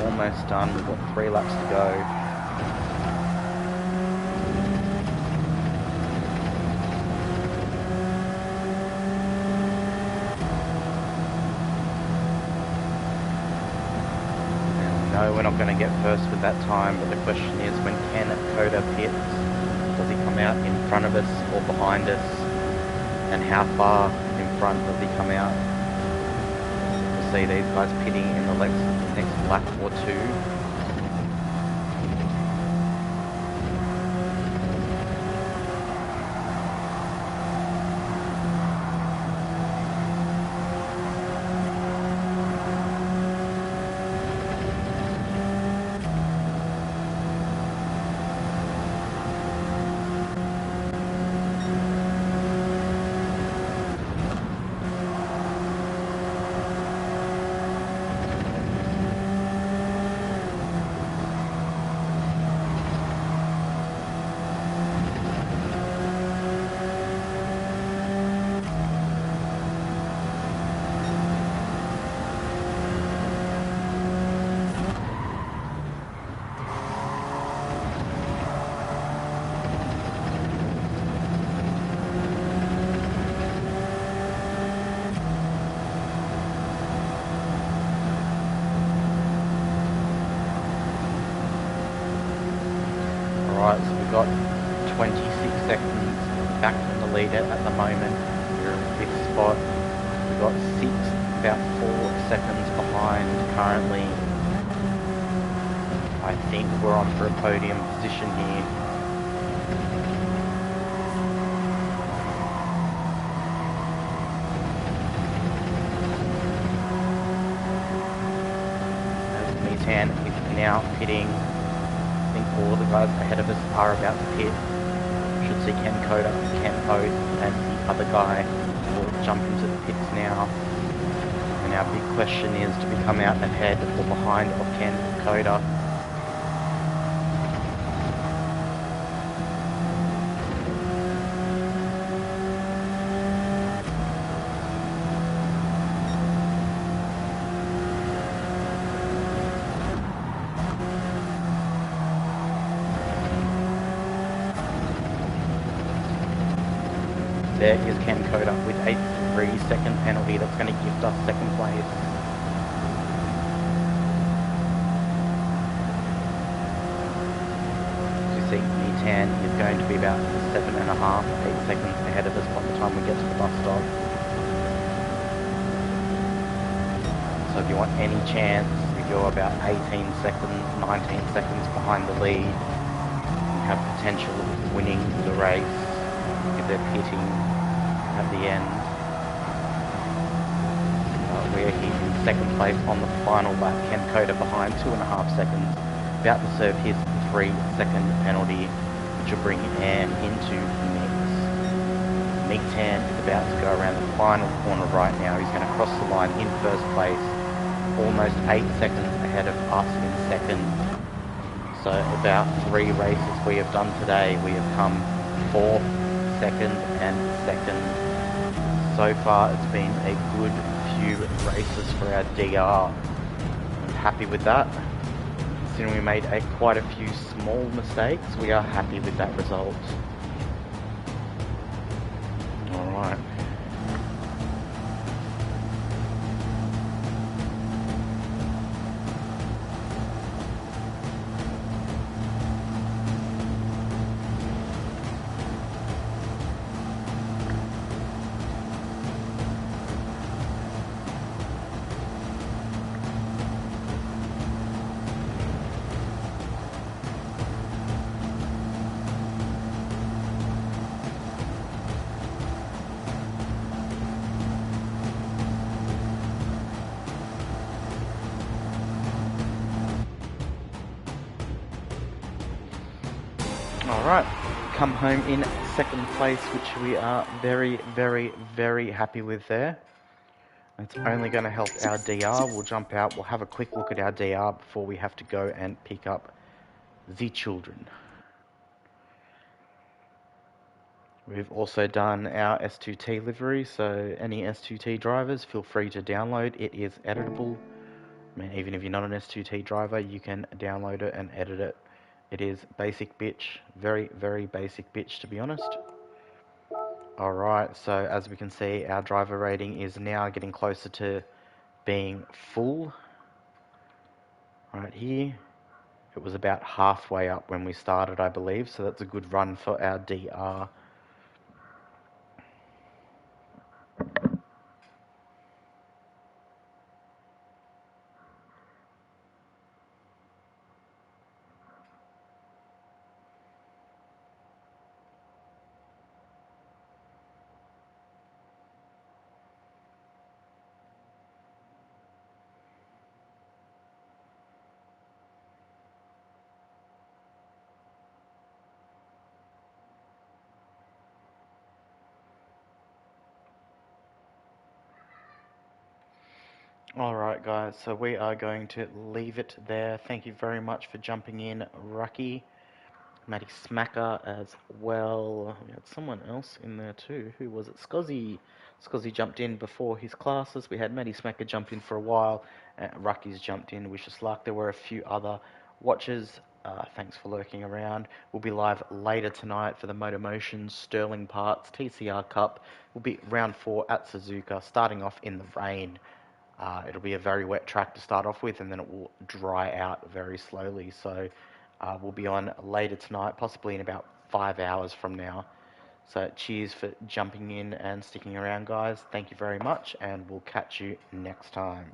Almost done. We've got 3 laps to go. No, we're not going to get first with that time, but the question is, when Ken Coda pits, does he come out in front of us or behind us? And how far in front does he come out? We'll see these guys pitting in the next lap or two. Alright, so we've got 26 seconds back from the leader at the moment. We're in 5th spot. We've got 6, about 4 seconds behind currently. I think we're on for a podium position here. As Mitan is now pitting. I think all the guys ahead of us are about to pit. Should see Ken Coda, Ken Oath, and the other guy will jump into the pits now. And our big question is, do we come out ahead or behind of Ken Coda? There is Ken Coda with a 3-second penalty that's going to gift us 2nd place. You see, Mitan is going to be about 7.5, 8 seconds ahead of us by the time we get to the bus stop. So if you want any chance, if you're about 18 seconds, 19 seconds behind the lead, you have potential of winning the race if they're pitting at the end. We're here in 2nd place on the final lap. Ken Coda behind 2.5 seconds, about to serve his 3-second penalty, which will bring Anne into the mix. Mitan is about to go around the final corner right now. He's going to cross the line in 1st place, almost 8 seconds ahead of us in 2nd. So about 3 races we have done today. We have come 4th, 2nd and 2nd. So far it's been a good few races for our DR. I'm happy with that. Considering we made quite a few small mistakes, we are happy with that result. Alright. Alright, come home in 2nd place, which we are very, very, very happy with there. It's only going to help our DR. We'll jump out, we'll have a quick look at our DR before we have to go and pick up the children. We've also done our S2T livery, so any S2T drivers, feel free to download. It is editable. I mean, even if you're not an S2T driver, you can download it and edit it. It is basic bitch, very, very basic bitch, to be honest. Alright, so as we can see, our driver rating is now getting closer to being full. Right here, it was about halfway up when we started, I believe, so that's a good run for our DR. Alright guys, so we are going to leave it there. Thank you very much for jumping in, Rucky. Matty Smacker as well. We had someone else in there too. Who was it? Scuzzy. Scuzzy jumped in before his classes. We had Matty Smacker jump in for a while. Rucky's jumped in. Wish us luck. There were a few other watchers. Thanks for lurking around. We'll be live later tonight for the Motormotion Sterling Parts TCR Cup. We'll be round 4 at Suzuka, starting off in the rain. It'll be a very wet track to start off with, and then it will dry out very slowly. So will be on later tonight, possibly in about 5 hours from now. So cheers for jumping in and sticking around, guys. Thank you very much, and we'll catch you next time.